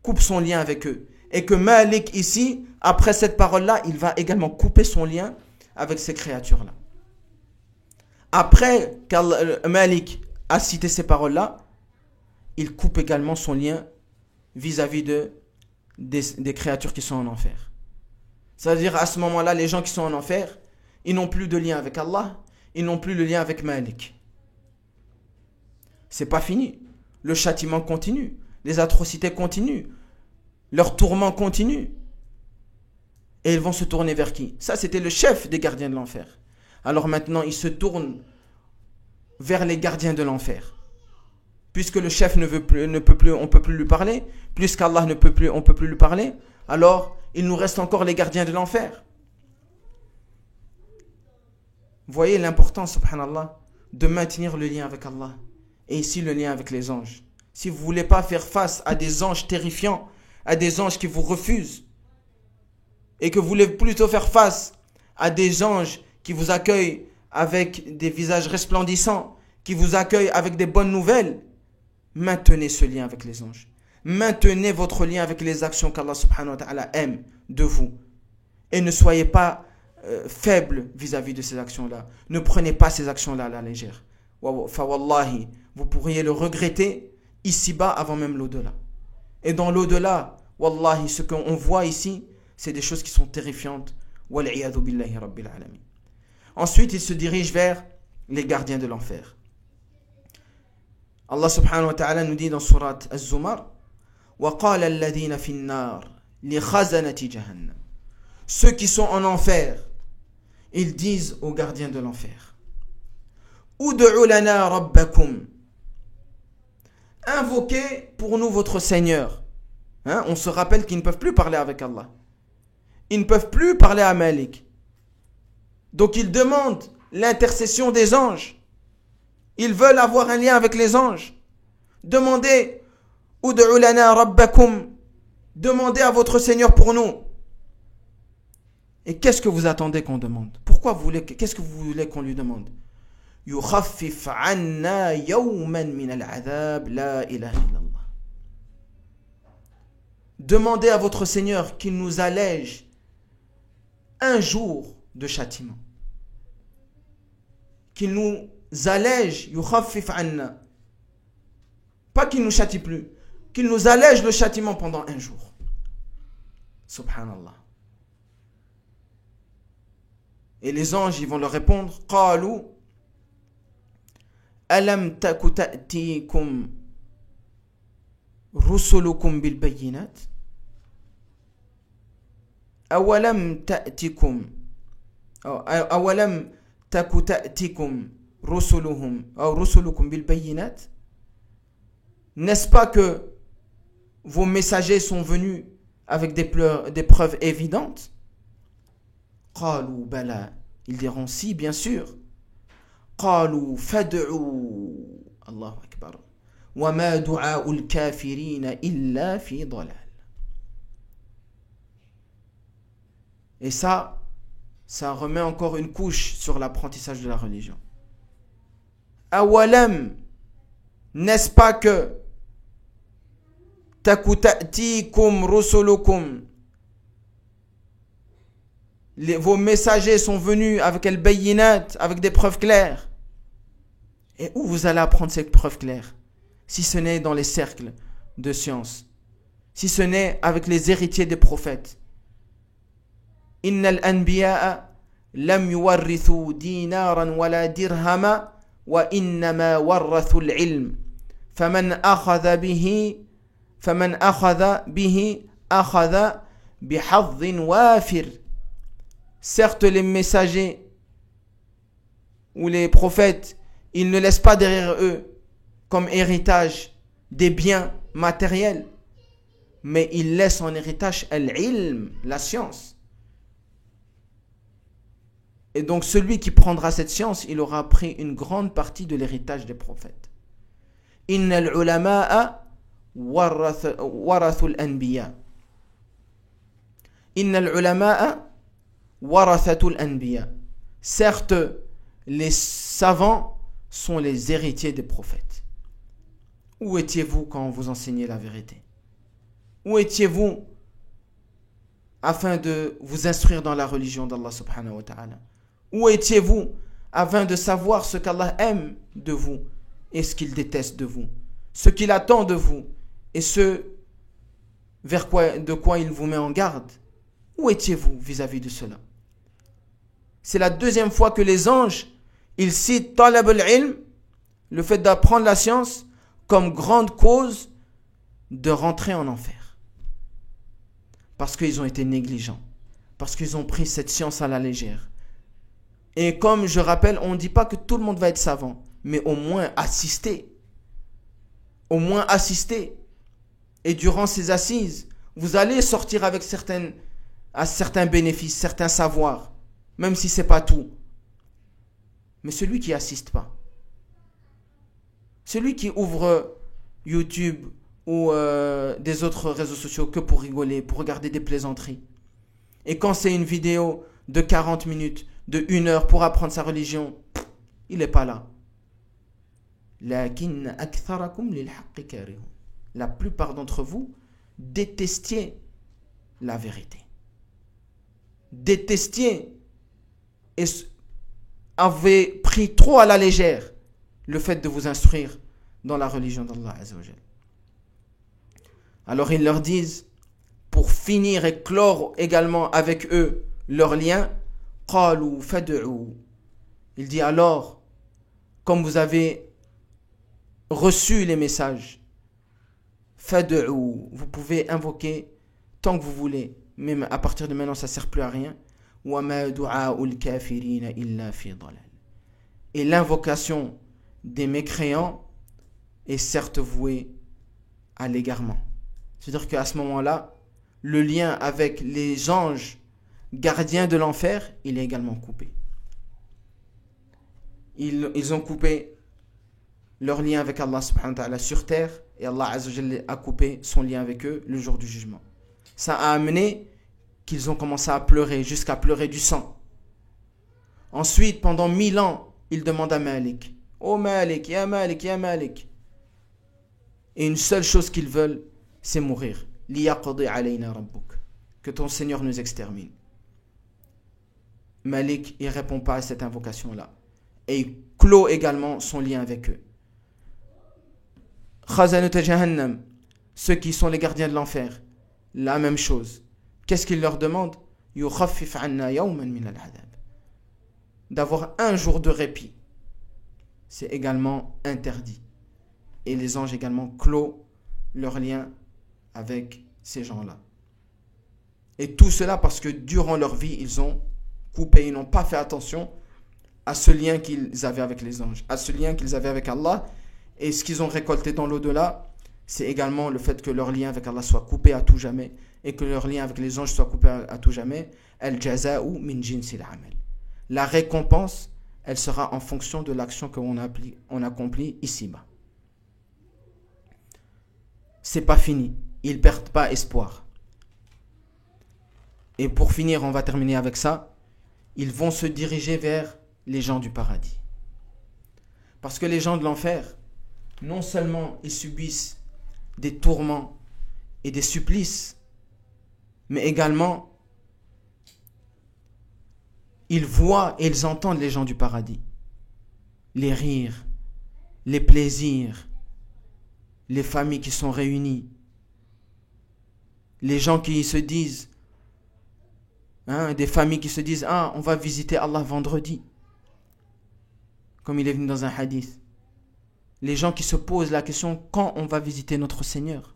Speaker 2: coupe son lien avec eux. Et que Malik ici, après cette parole-là, il va également couper son lien avec ces créatures-là. Après que Malik a cité ces paroles-là, il coupe également son lien vis-à-vis des créatures qui sont en enfer. C'est-à-dire à ce moment-là, les gens qui sont en enfer, ils n'ont plus de lien avec Allah, ils n'ont plus le lien avec Malik. C'est pas fini. Le châtiment continue, les atrocités continuent, leur tourment continue. Et ils vont se tourner vers qui? Ça, c'était le chef des gardiens de l'enfer. Alors maintenant, ils se tournent vers les gardiens de l'enfer. Puisque le chef on peut plus lui parler, puisqu'Allah on peut plus lui parler, alors il nous reste encore les gardiens de l'enfer. Voyez l'importance, subhanallah, de maintenir le lien avec Allah. Et ici le lien avec les anges. Si vous ne voulez pas faire face à des anges terrifiants, à des anges qui vous refusent, et que vous voulez plutôt faire face à des anges qui vous accueillent avec des visages resplendissants, qui vous accueillent avec des bonnes nouvelles, maintenez ce lien avec les anges. Maintenez votre lien avec les actions qu'Allah subhanahu wa ta'ala aime de vous. Et ne soyez pas faible vis-à-vis de ces actions-là. Ne prenez pas ces actions-là à la légère. Fawallahi, vous pourriez le regretter ici-bas avant même l'au-delà. Et dans l'au-delà, wallahi, ce qu'on voit ici, c'est des choses qui sont terrifiantes. Wal'iyadu billahi rabbil alamin. Ensuite, il se dirige vers les gardiens de l'enfer. Allah subhanahu wa ta'ala nous dit dans surat Az-Zumar, وَقَالَ الَّذِينَ فِي النَّارِ لِخَزَنَةِ جَهَنَّمَ. Ceux qui sont en enfer, ils disent aux gardiens de l'enfer, Ud'u lana rabbakum. Invoquez pour nous votre Seigneur. On se rappelle qu'ils ne peuvent plus parler avec Allah. Ils ne peuvent plus parler à Malik. Donc ils demandent l'intercession des anges. Ils veulent avoir un lien avec les anges. Demandez, Ud'u lana rabbakum, demandez à votre Seigneur pour nous. Et qu'est-ce que vous attendez qu'on demande? Qu'est-ce que vous voulez qu'on lui demande? Yukhaffif anna yawman min al-'adhab, la ilaha illallah. Demandez à votre Seigneur qu'il nous allège un jour de châtiment. Qu'il nous allège, yukhaffif anna. Pas qu'il nous châtie plus, qu'il nous allège le châtiment pendant un jour. Subhanallah. Et les anges, ils vont leur répondre, qalu alam taku ta'tikum rusulukum bil bayyinat awalam ta'tikum awalam taku ta'tikum rusulukum bil bayyinat. N'est-ce pas que vos messagers sont venus avec des preuves évidentes? Qalu bala. Ils diront si, bien sûr. Qalu fad'u. Allahu akbar. Wa ma du'a'ul kafirina illa fi dalal. Et ça remet encore une couche sur l'apprentissage de la religion. Awalam, n'est-ce pas que taku ta'tikum rusulukum, vos messagers sont venus avec al-bayyinat, avec des preuves claires. Et où vous allez apprendre ces preuves claires? Si ce n'est dans les cercles de science, si ce n'est avec les héritiers des prophètes. Innal anbiya'a lam yuwarrithu dinaran wala dirhama wa innama warrathu al-ilm. Faman akhadha bihi akhadha bihadhin wafir. Certes, les messagers ou les prophètes, ils ne laissent pas derrière eux comme héritage des biens matériels, mais ils laissent en héritage al-ilm, la science. Et donc celui qui prendra cette science, il aura pris une grande partie de l'héritage des prophètes. Innal ulama'a warathul anbiya. Innal ulama'a warathatul anbiya. Certes, les savants sont les héritiers des prophètes. Où étiez-vous quand on vous enseignait la vérité? Où étiez-vous afin de vous instruire dans la religion d'Allah subhanahu wa ta'ala? Où étiez-vous afin de savoir ce qu'Allah aime de vous et ce qu'il déteste de vous, ce qu'il attend de vous et ce de quoi il vous met en garde? Où étiez-vous vis-à-vis de cela? C'est la deuxième fois que les anges, ils citent talab al-ilm, le fait d'apprendre la science, comme grande cause de rentrer en enfer. Parce qu'ils ont été négligents. Parce qu'ils ont pris cette science à la légère. Et comme je rappelle, on ne dit pas que tout le monde va être savant, mais au moins assister. Au moins assister. Et durant ces assises, vous allez sortir avec certains bénéfices, certains savoirs, même si ce n'est pas tout. Mais celui qui n'assiste pas, celui qui ouvre YouTube ou des autres réseaux sociaux que pour rigoler, pour regarder des plaisanteries, et quand c'est une vidéo de 40 minutes, de 1 heure pour apprendre sa religion, il n'est pas là. La plupart d'entre vous détestiez la vérité. Détestiez et avez pris trop à la légère le fait de vous instruire dans la religion d'Allah Azza wa Jal. Alors ils leur disent, pour finir et clore également avec eux leur lien, qalu fad'u. Il dit alors, comme vous avez reçu les messages, fad'u, vous pouvez invoquer tant que vous voulez, même à partir de maintenant ça ne sert plus à rien. Wa ma du'a'ul kafirina illa fi dalal. Et l'invocation des mécréants est certes vouée à l'égarement. C'est-à-dire qu'à ce moment-là, le lien avec les anges gardiens de l'enfer, il est également coupé. Ils ont coupé leur lien avec Allah subhanahu wa ta'ala sur terre, et Allah azza wa jalla a coupé son lien avec eux le jour du jugement. Ça a amené qu'ils ont commencé à pleurer, jusqu'à pleurer du sang. Ensuite, pendant 1000 ans, ils demandent à Malik, oh Malik, ya Malik, ya Malik. Et une seule chose qu'ils veulent, c'est mourir. Liyaqdi alayna rabbuk. Que ton Seigneur nous extermine. Malik, il ne répond pas à cette invocation-là. Et il clôt également son lien avec eux. Khazanut Jahannam, ceux qui sont les gardiens de l'enfer, la même chose. Qu'est-ce qu'il leur demande? Yukhaffif anna yawman min al-adab. D'avoir un jour de répit. C'est également interdit. Et les anges également clôt leur lien avec ces gens-là. Et tout cela parce que durant leur vie, ils ont coupé, ils n'ont pas fait attention à ce lien qu'ils avaient avec les anges, à ce lien qu'ils avaient avec Allah. Et ce qu'ils ont récolté dans l'au-delà, c'est également le fait que leur lien avec Allah soit coupé à tout jamais et que leur lien avec les anges soit coupé à tout jamais. Al-jaza'u min jinsil amal. La récompense, elle sera en fonction de l'action qu'on accomplit ici-bas. C'est pas fini. Ils perdent pas espoir. Et pour finir, on va terminer avec ça. Ils vont se diriger vers les gens du paradis. Parce que les gens de l'enfer, non seulement ils subissent des tourments et des supplices, mais également ils voient et ils entendent les gens du paradis. Les rires, les plaisirs, les familles qui sont réunies, les gens qui se disent, des familles qui se disent, on va visiter Allah vendredi, comme il est venu dans un hadith. Les gens qui se posent la question, quand on va visiter notre Seigneur?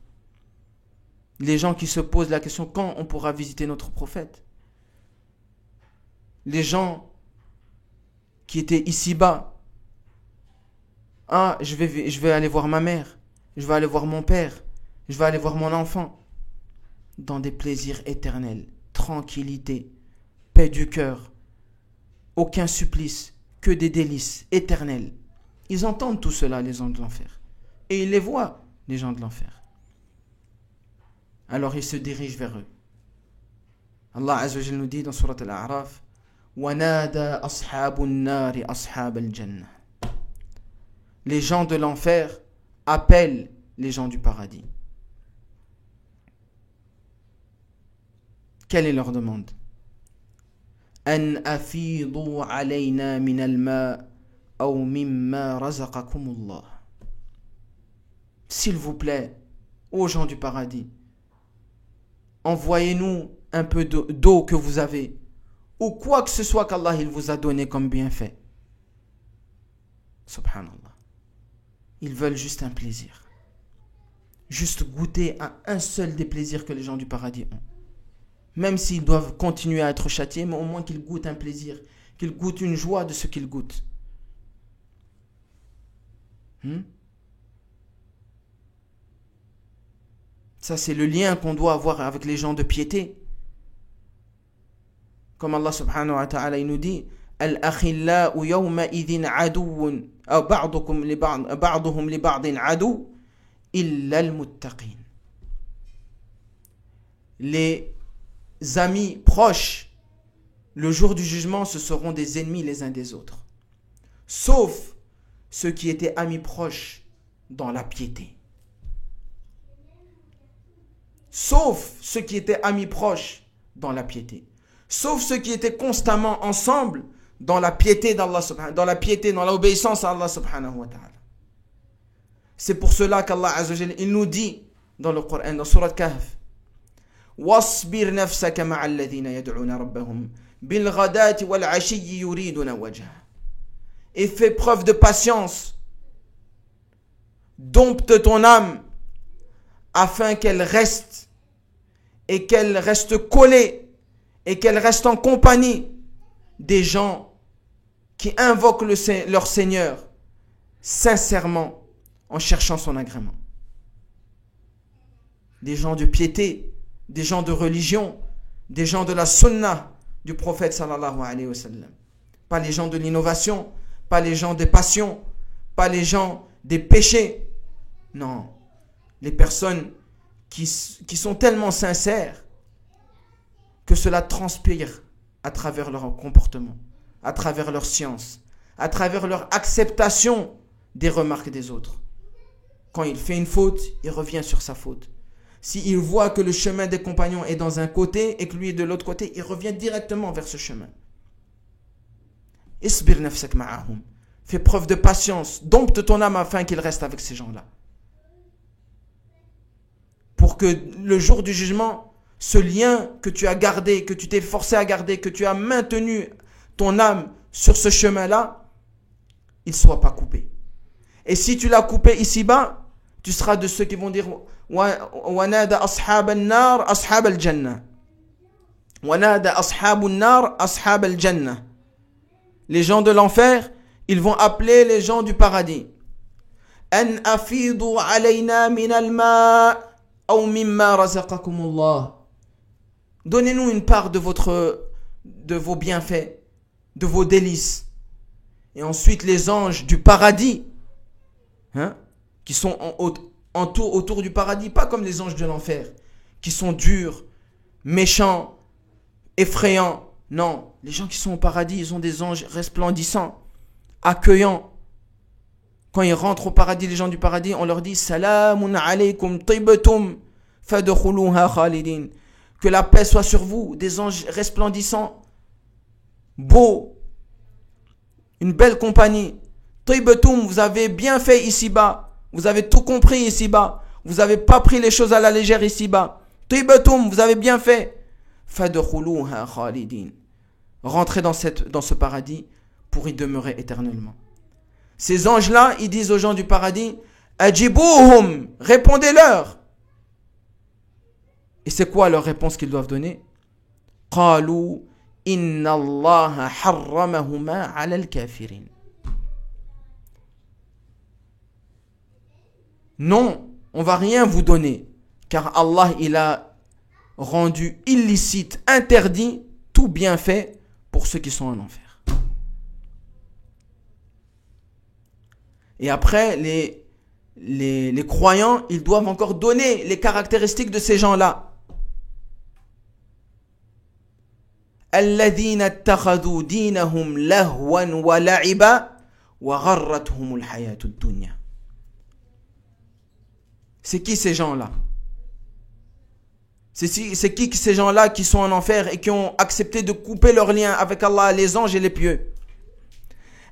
Speaker 2: Les gens qui se posent la question, quand on pourra visiter notre prophète? Les gens qui étaient ici-bas, je vais aller voir ma mère, je vais aller voir mon père, je vais aller voir mon enfant, dans des plaisirs éternels, tranquillité, paix du cœur, aucun supplice, que des délices éternels. Ils entendent tout cela, les gens de l'enfer, et ils les voient, les gens de l'enfer. Alors ils se dirigent vers eux. Allah Azza wa Jalla nous dit dans Surat Al-A'raf, وَنَادَى أَصْحَابُ النَّارِ أَصْحَابَ الْجَنَّةِ. Les gens de l'enfer appellent les gens du paradis. Quelle est leur demande? أَنْ أَفِيضُوا عَلَيْنَا مِنَ الْمَاءِ أَوْ مِمَّا رَزَقَكُمُ اللَّهُ. S'il vous plaît, ô gens du paradis, envoyez-nous un peu d'eau que vous avez, ou quoi que ce soit qu'Allah il vous a donné comme bienfait. Subhanallah. Ils veulent juste un plaisir. Juste goûter à un seul des plaisirs que les gens du paradis ont. Même s'ils doivent continuer à être châtiés, mais au moins qu'ils goûtent un plaisir, qu'ils goûtent une joie de ce qu'ils goûtent. Ça, c'est le lien qu'on doit avoir avec les gens de piété. Comme Allah subhanahu wa ta'ala il nous dit, Al-akhillau yawma idhin aduun, aw ba'duhum li ba'din adu, illa al-muttaqin. Les amis proches, le jour du jugement, ce seront des ennemis les uns des autres. Sauf ceux qui étaient amis proches dans la piété. Sauf ceux qui étaient amis proches dans la piété. Sauf ceux qui étaient constamment ensemble dans la piété d'Allah subhanahu, dans la piété, dans l'obéissance à Allah subhanahu wa ta'ala. C'est pour cela qu'Allah Azza wa Jalla, il nous dit dans le Coran, dans Surat Kahf, وَاصْبِرْ نَفْسَكَ مَعَ الَّذِينَ يَدْعُونَ رَبَّهُمْ بِالْغَدَاةِ وَالْعَشِيِّ يُرِيدُونَ وَجْهَهُ. Et fais preuve de patience. Dompte ton âme afin qu'elle reste et qu'elle reste collée et qu'elle reste en compagnie des gens qui invoquent leur Seigneur sincèrement en cherchant son agrément. Des gens de piété, des gens de religion, des gens de la sunna du prophète sallallahu alayhi wa sallam. Pas les gens de l'innovation, pas les gens des passions, pas les gens des péchés. Non. Les personnes qui sont tellement sincères que cela transpire à travers leur comportement, à travers leur science, à travers leur acceptation des remarques des autres. Quand il fait une faute, il revient sur sa faute. S'il voit que le chemin des compagnons est dans un côté et que lui est de l'autre côté, il revient directement vers ce chemin. Isbir nafsak ma'ahum. Fais preuve de patience. Dompte ton âme afin qu'il reste avec ces gens-là. Pour que le jour du jugement, ce lien que tu as gardé, que tu t'es forcé à garder, que tu as maintenu ton âme sur ce chemin-là, il ne soit pas coupé. Et si tu l'as coupé ici-bas, tu seras de ceux qui vont dire وَنَادَ أَصْحَابَ النَّارِ أَصْحَابَ الْجَنَّةِ وَنَادَ أَصْحَابُ النَّارِ أَصْحَابَ الْجَنَّةِ. Les gens de l'enfer, ils vont appeler les gens du paradis. أَنْ أَفِيضُوا عَلَيْنَا مِنَ الْمَاءِ أَوْ مِمَّا رَزَقَكُمُ اللَّهُ. Donnez-nous une part de vos bienfaits, de vos délices. Et ensuite les anges du paradis, qui sont autour du paradis, pas comme les anges de l'enfer, qui sont durs, méchants, effrayants. Non, les gens qui sont au paradis, ils ont des anges resplendissants, accueillants. Quand ils rentrent au paradis, les gens du paradis, on leur dit Salamun alaykum tibtum fadkhuluha khalidin. Que la paix soit sur vous, des anges resplendissants, beaux, une belle compagnie. Tibtum, vous avez bien fait ici-bas. Vous avez tout compris ici-bas. Vous n'avez pas pris les choses à la légère ici-bas. Tibtum, vous avez bien fait. Fadkhuluha khalidin. Rentrez dans ce paradis pour y demeurer éternellement. Ces anges-là, ils disent aux gens du paradis, Ajibuhum, répondez-leur. Et c'est quoi leur réponse qu'ils doivent donner? Qalu inna Allah harramahuma ala al-kafirin. Non, on va rien vous donner, car Allah, il a rendu illicite, interdit tout bienfait pour ceux qui sont en enfer. Et après, les croyants, ils doivent encore donner les caractéristiques de ces gens-là. الذين اتخذوا دينهم لهوا ولعبا وغرتهم الحياة الدنيا. C'est qui ces gens-là? C'est qui ces gens-là qui sont en enfer et qui ont accepté de couper leur lien avec Allah, les anges et les pieux?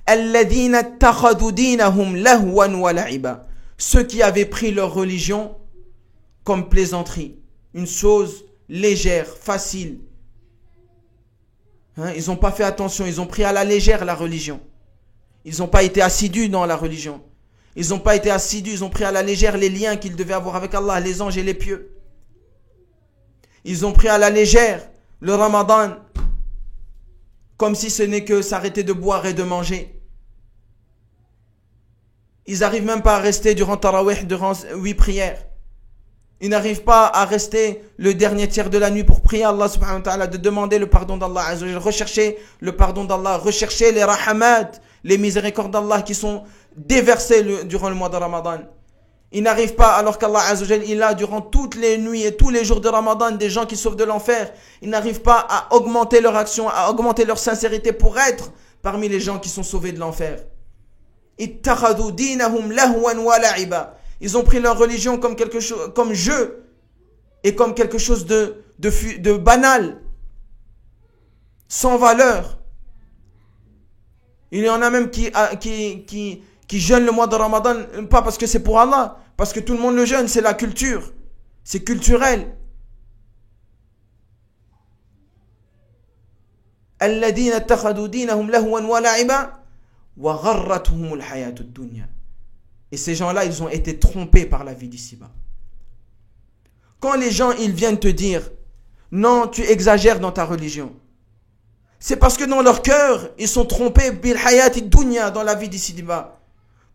Speaker 2: الذين اتخذوا دينهم لهوا ولعبا. Ceux qui avaient pris leur religion comme plaisanterie, une chose légère, facile. Ils n'ont pas fait attention, ils ont pris à la légère la religion. Ils n'ont pas été assidus dans la religion. Ils n'ont pas été assidus, ils ont pris à la légère les liens qu'ils devaient avoir avec Allah, les anges et les pieux. Ils ont pris à la légère le Ramadan, comme si ce n'est que s'arrêter de boire et de manger. Ils n'arrivent même pas à rester durant Tarawih, durant 8 prières. Ils n'arrivent pas à rester le dernier tiers de la nuit pour prier Allah subhanahu wa ta'ala, de demander le pardon d'Allah azza wa jalla, rechercher le pardon d'Allah, rechercher les rahamat, les miséricordes d'Allah qui sont déversées durant le mois de Ramadan. Ils n'arrivent pas, alors qu'Allah azza wa jalla, il a durant toutes les nuits et tous les jours de Ramadan des gens qui sauvent de l'enfer. Ils n'arrivent pas à augmenter leur action, à augmenter leur sincérité pour être parmi les gens qui sont sauvés de l'enfer. Ittakhadhu dinahum lahwan wa la'iba. Ils ont pris leur religion comme quelque chose, comme jeu et comme quelque chose de banal, sans valeur. Il y en a même qui jeûnent le mois de Ramadan, pas parce que c'est pour Allah, parce que tout le monde le jeûne, c'est la culture, c'est culturel. الذين اتخذوا دينهم لهوا ولعبا وغرتهم الحياة الدنيا. Et ces gens-là, ils ont été trompés par la vie d'ici-bas. Quand les gens, ils viennent te dire, non, tu exagères dans ta religion, c'est parce que dans leur cœur, ils sont trompés bil hayati dunya, dans la vie d'ici-bas.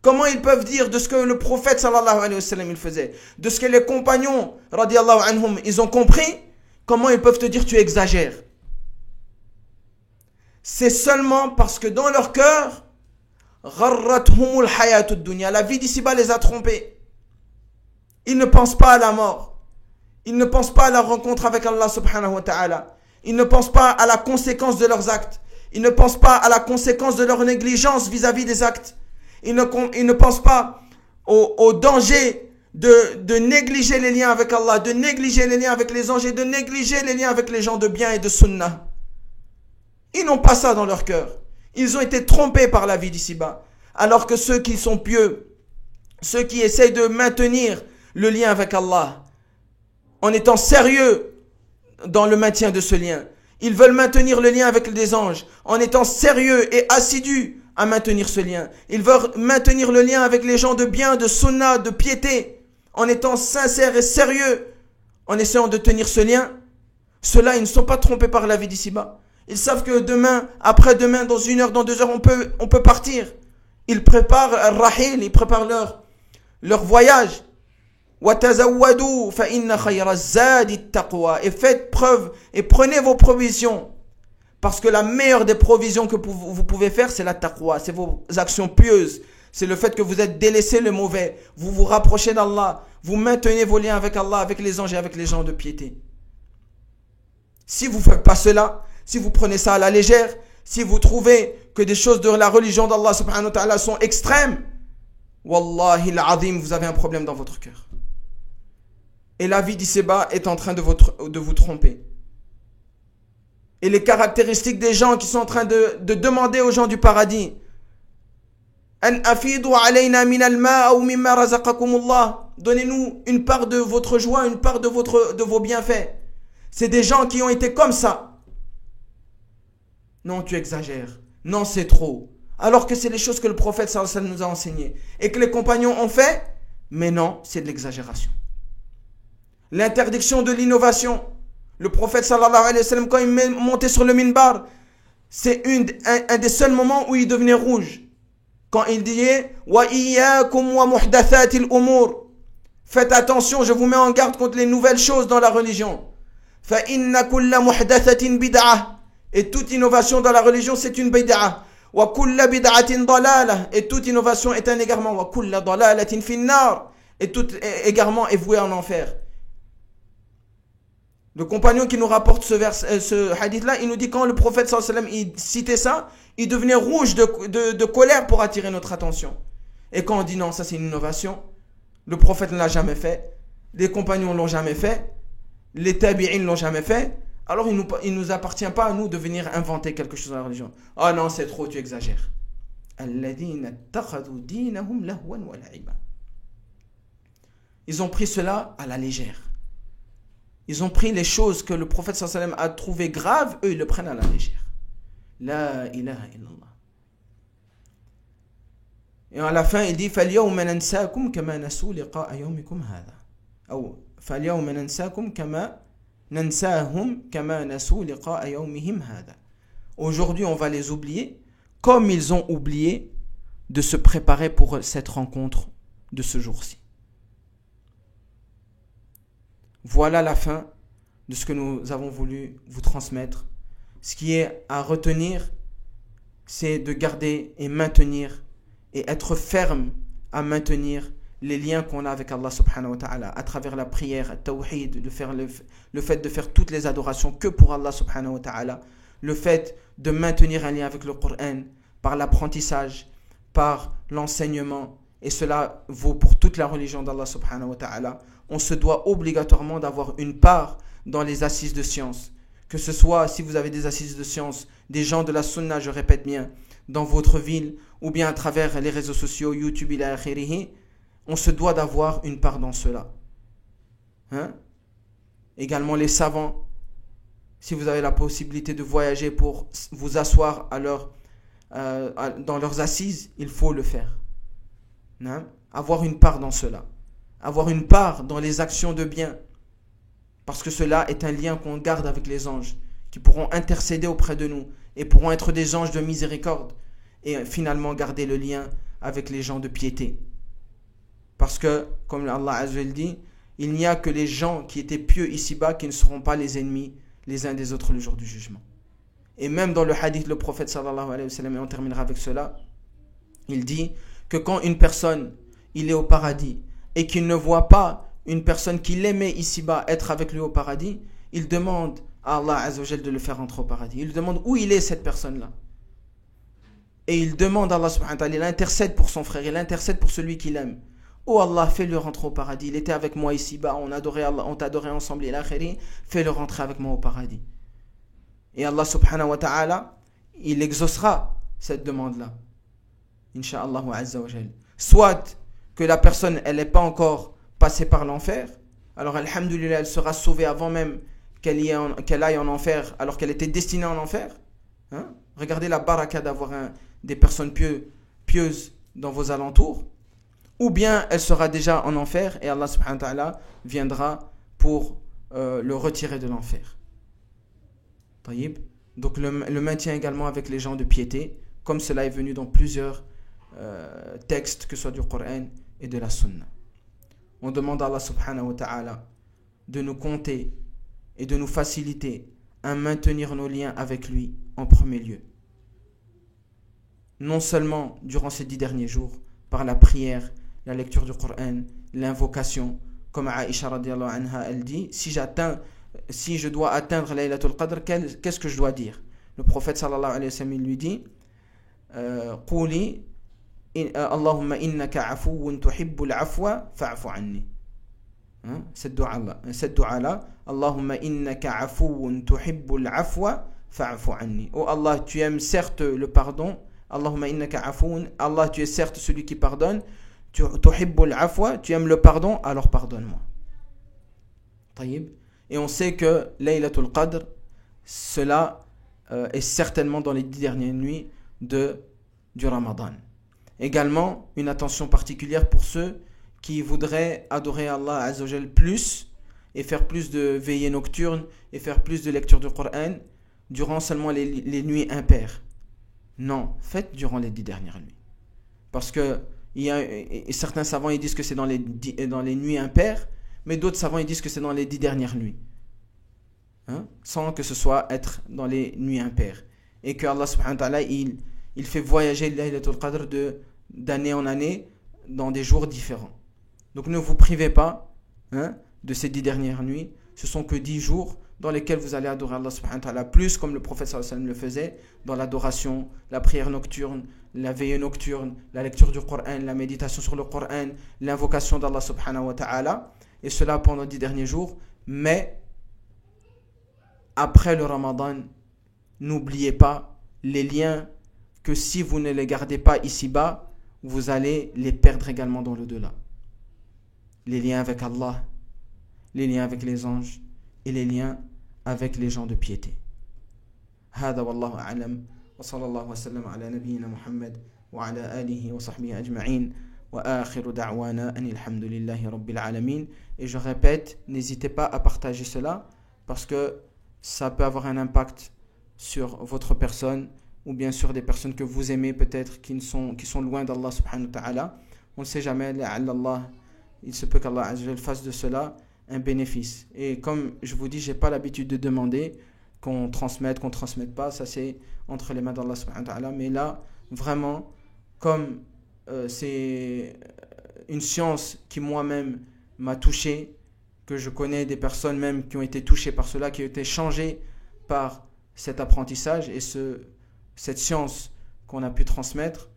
Speaker 2: Comment ils peuvent dire de ce que le prophète sallallahu alayhi wa sallam il faisait, de ce que les compagnons radiyallahu anhum ils ont compris, comment ils peuvent te dire tu exagères? C'est seulement parce que dans leur cœur, Gharrathumul hayatud dunya. La vie d'ici-bas les a trompés. Ils ne pensent pas à la mort. Ils ne pensent pas à la rencontre avec Allah subhanahu wa ta'ala. Ils ne pensent pas à la conséquence de leurs actes. Ils ne pensent pas à la conséquence de leur négligence vis-à-vis des actes. Ils ne pensent pas au danger de négliger les liens avec Allah, de négliger les liens avec les anges et de négliger les liens avec les gens de bien et de sunnah. Ils n'ont pas ça dans leur cœur. Ils ont été trompés par la vie d'ici-bas. Alors que ceux qui sont pieux, ceux qui essayent de maintenir le lien avec Allah, en étant sérieux dans le maintien de ce lien, ils veulent maintenir le lien avec les anges, en étant sérieux et assidus à maintenir ce lien. Ils veulent maintenir le lien avec les gens de bien, de sunnah, de piété, en étant sincères et sérieux, en essayant de tenir ce lien. Ceux-là, ils ne sont pas trompés par la vie d'ici-bas. Ils savent que demain, après-demain, dans 1 heure, dans 2 heures, on peut partir. Ils préparent al-rahil, ils préparent leur voyage. وَتَزَوَّدُوا فَإِنَّ خَيْرَ الزَّادِ التَّقْوَى. Et faites preuve et prenez vos provisions. Parce que la meilleure des provisions que vous pouvez faire, c'est la taqwa, c'est vos actions pieuses. C'est le fait que vous êtes délaissé le mauvais. Vous vous rapprochez d'Allah. Vous maintenez vos liens avec Allah, avec les anges et avec les gens de piété. Si vous ne faites pas cela, si vous prenez ça à la légère, si vous trouvez que des choses de la religion d'Allah subhanahu wa ta'ala sont extrêmes, wallahi al-azim, vous avez un problème dans votre cœur. Et la vie d'ici-bas est en train de vous tromper. Et les caractéristiques des gens qui sont en train de demander aux gens du paradis, donnez-nous une part de votre joie, une part de vos bienfaits. C'est des gens qui ont été comme ça. Non, tu exagères. Non, c'est trop. Alors que c'est les choses que le prophète sallallahu alayhi wa sallam nous a enseignées. Et que les compagnons ont fait. Mais non, c'est de l'exagération. L'interdiction de l'innovation. Le prophète sallallahu alayhi wa sallam, quand il montait sur le minbar, c'est un des seuls moments où il devenait rouge. Quand il disait wa iyyakum wa muhdathatil umur. Faites attention, je vous mets en garde contre les nouvelles choses dans la religion. Fa inna kulla muhdathatin bid'ah. Et toute innovation dans la religion, c'est une bid'ah. Wa kulla bid'atin dalalah. Et toute innovation est un égarement. Wa kulla dalalatin finnar. Et tout égarement est voué en enfer. Le compagnon qui nous rapporte ce hadith-là, il nous dit quand le prophète sallallahu alayhi wa sallam il citait ça, il devenait rouge de colère pour attirer notre attention. Et quand on dit non, ça c'est une innovation, le prophète ne l'a jamais fait, les compagnons ne l'ont jamais fait, les tabi'in ne l'ont jamais fait, alors il ne nous appartient pas à nous de venir inventer quelque chose dans la religion. Ah non, c'est trop, tu exagères. Ils ont pris cela à la légère. Ils ont pris les choses que le prophète sallallahu alayhi wa sallam a trouvées graves, eux ils le prennent à la légère. La ilaha illallah. Et à la fin il dit فَالْيَوْمَ نَنْسَاكُمْ كَمَا نَسُوا لِقَاءَ يَوْمِكُمْ هَذَا. أو فَالْيَوْمَ نَنْسَاكُمْ كَمَا نَنْسَاهُمْ كَمَا نَسُوا لِقَاءَ يَوْمِهِمْ هَذَا. Aujourd'hui on va les oublier comme ils ont oublié de se préparer pour cette rencontre de ce jour-ci. Voilà la fin de ce que nous avons voulu vous transmettre. Ce qui est à retenir, c'est de garder et maintenir et être ferme à maintenir les liens qu'on a avec Allah subhanahu wa ta'ala à travers la prière, le tawhid, le fait de faire toutes les adorations que pour Allah subhanahu wa ta'ala, le fait de maintenir un lien avec le Coran par l'apprentissage, par l'enseignement, et cela vaut pour toute la religion d'Allah subhanahu wa ta'ala. On se doit obligatoirement d'avoir une part dans les assises de science. Que ce soit, si vous avez des assises de science, des gens de la sunna, je répète bien, dans votre ville, ou bien à travers les réseaux sociaux, YouTube, ila akhirihi, on se doit d'avoir une part dans cela. Également les savants, si vous avez la possibilité de voyager pour vous asseoir dans leurs assises, il faut le faire. Avoir une part dans cela. Avoir une part dans les actions de bien. Parce que cela est un lien qu'on garde avec les anges, qui pourront intercéder auprès de nous et pourront être des anges de miséricorde et finalement garder le lien avec les gens de piété. Parce que, comme Allah Azza wa Jalla dit, il n'y a que les gens qui étaient pieux ici-bas qui ne seront pas les ennemis les uns des autres le jour du jugement. Et même dans le hadith, le prophète sallallahu alayhi wa sallam, et on terminera avec cela, Il dit que quand une personne, il est au paradis et qu'il ne voit pas une personne qu'il aimait ici-bas être avec lui au paradis, il demande à Allah Azza wa Jal de le faire rentrer au paradis. Il demande où il est cette personne-là. Et il demande à Allah subhanahu wa ta'ala, il intercède pour son frère, il intercède pour celui qu'il aime. Oh Allah, fais-le rentrer au paradis. Il était avec moi ici-bas, on adorait Allah, on t'adorait ensemble, il a khéri, fais-le rentrer avec moi au paradis. Et Allah subhanahu wa ta'ala, il exaucera cette demande-là. Inch'Allah Azza wa Jal. Soit que la personne, elle n'est pas encore passée par l'enfer, alors alhamdulillah, elle sera sauvée avant même qu'elle aille en enfer, alors qu'elle était destinée en enfer. Hein? Regardez la baraka d'avoir des personnes pieuses dans vos alentours. Ou bien elle sera déjà en enfer et Allah subhanahu wa ta'ala viendra pour le retirer de l'enfer. Taïb. Donc le maintien également avec les gens de piété, comme cela est venu dans plusieurs textes, que ce soit du Coran et de la Sunna. On demande à Allah subhanahu wa ta'ala de nous compter et de nous faciliter à maintenir nos liens avec lui en premier lieu. Non seulement durant ces 10 derniers jours, par la prière, la lecture du Coran, l'invocation, comme Aïcha radiallahu anha, elle dit, si je dois atteindre Laylatul Qadr, qu'est-ce que je dois dire? Le prophète sallallahu alayhi wa sallam lui dit, Quli Allahumma innaka afuwun tuhibbul afwa fa'fu anni. Cette dua-là, Allahumma innaka afuwun tuhibbul afwa fa'fu anni. Oh Allah, tu aimes certes le pardon. Allahumma innaka afuwun. Allah, tu es certes celui qui pardonne. Tuhibbul afwa, tu aimes le pardon, alors pardonne-moi. Taïb. Et on sait que Laylatul Qadr, cela est certainement dans les 10 dernières nuits du Ramadan. Également, une attention particulière pour ceux qui voudraient adorer Allah Azza wa Jal plus et faire plus de veillées nocturnes et faire plus de lecture du Coran durant seulement les nuits impaires. Non, faites durant les 10 dernières nuits. Parce que certains savants ils disent que c'est dans les nuits impaires, mais d'autres savants ils disent que c'est dans les 10 dernières nuits. Sans que ce soit être dans les nuits impaires. Et que Allah subhanahu wa ta'ala, il fait voyager Laylatul Qadr d'année en année dans des jours différents. Donc ne vous privez pas de ces 10 dernières nuits. Ce sont que 10 jours dans lesquels vous allez adorer Allah subhanahu wa ta'ala plus comme le prophète sallallahu alayhi wa sallam le faisait, dans l'adoration, la prière nocturne, la veillée nocturne, la lecture du Coran, la méditation sur le Coran, l'invocation d'Allah subhanahu wa ta'ala, et cela pendant 10 derniers jours. Mais après le Ramadan, n'oubliez pas les liens que si vous ne les gardez pas ici-bas, vous allez les perdre également dans l'au-delà. Les liens avec Allah, les liens avec les anges et les liens avec les gens de piété. هذا والله أعلم وصلى الله وسلم على نبينا محمد وعلى آله وصحبه أجمعين وآخر دعوانا أن الحمد لله رب العالمين. Et je répète, n'hésitez pas à partager cela parce que ça peut avoir un impact sur votre personne ou bien sur des personnes que vous aimez peut-être qui sont loin d'Allah subhanahu wa ta'ala. On ne sait jamais, Allah, il se peut qu'Allah fasse de cela un bénéfice. Et comme je vous dis, je n'ai pas l'habitude de demander qu'on transmette pas, ça c'est entre les mains d'Allah subhanahu wa ta'ala. Mais là, vraiment, comme c'est une science qui moi-même m'a touché, que je connais des personnes même qui ont été touchées par cela, qui ont été changées par cet apprentissage et cette science qu'on a pu transmettre,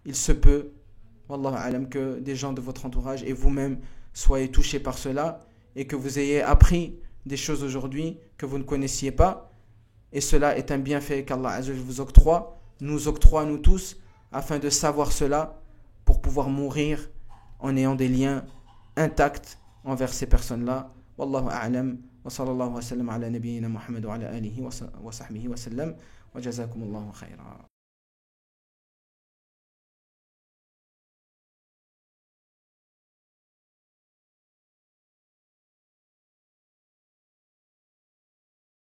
Speaker 2: il se peut, wallahu alam, que des gens de votre entourage et vous-même soyez touchés par cela et que vous ayez appris des choses aujourd'hui que vous ne connaissiez pas, et cela est un bienfait qu'Allah Azza wa Jalla vous octroie, nous octroie nous tous, afin de savoir cela pour pouvoir mourir en ayant des liens intacts envers ces personnes-là. Wallahu a'lam wa sallallahu wa sallam ala nabiyyina Muhammad wa ala alihi wa sahbihi wa sallam wa jazakumullahu khayra.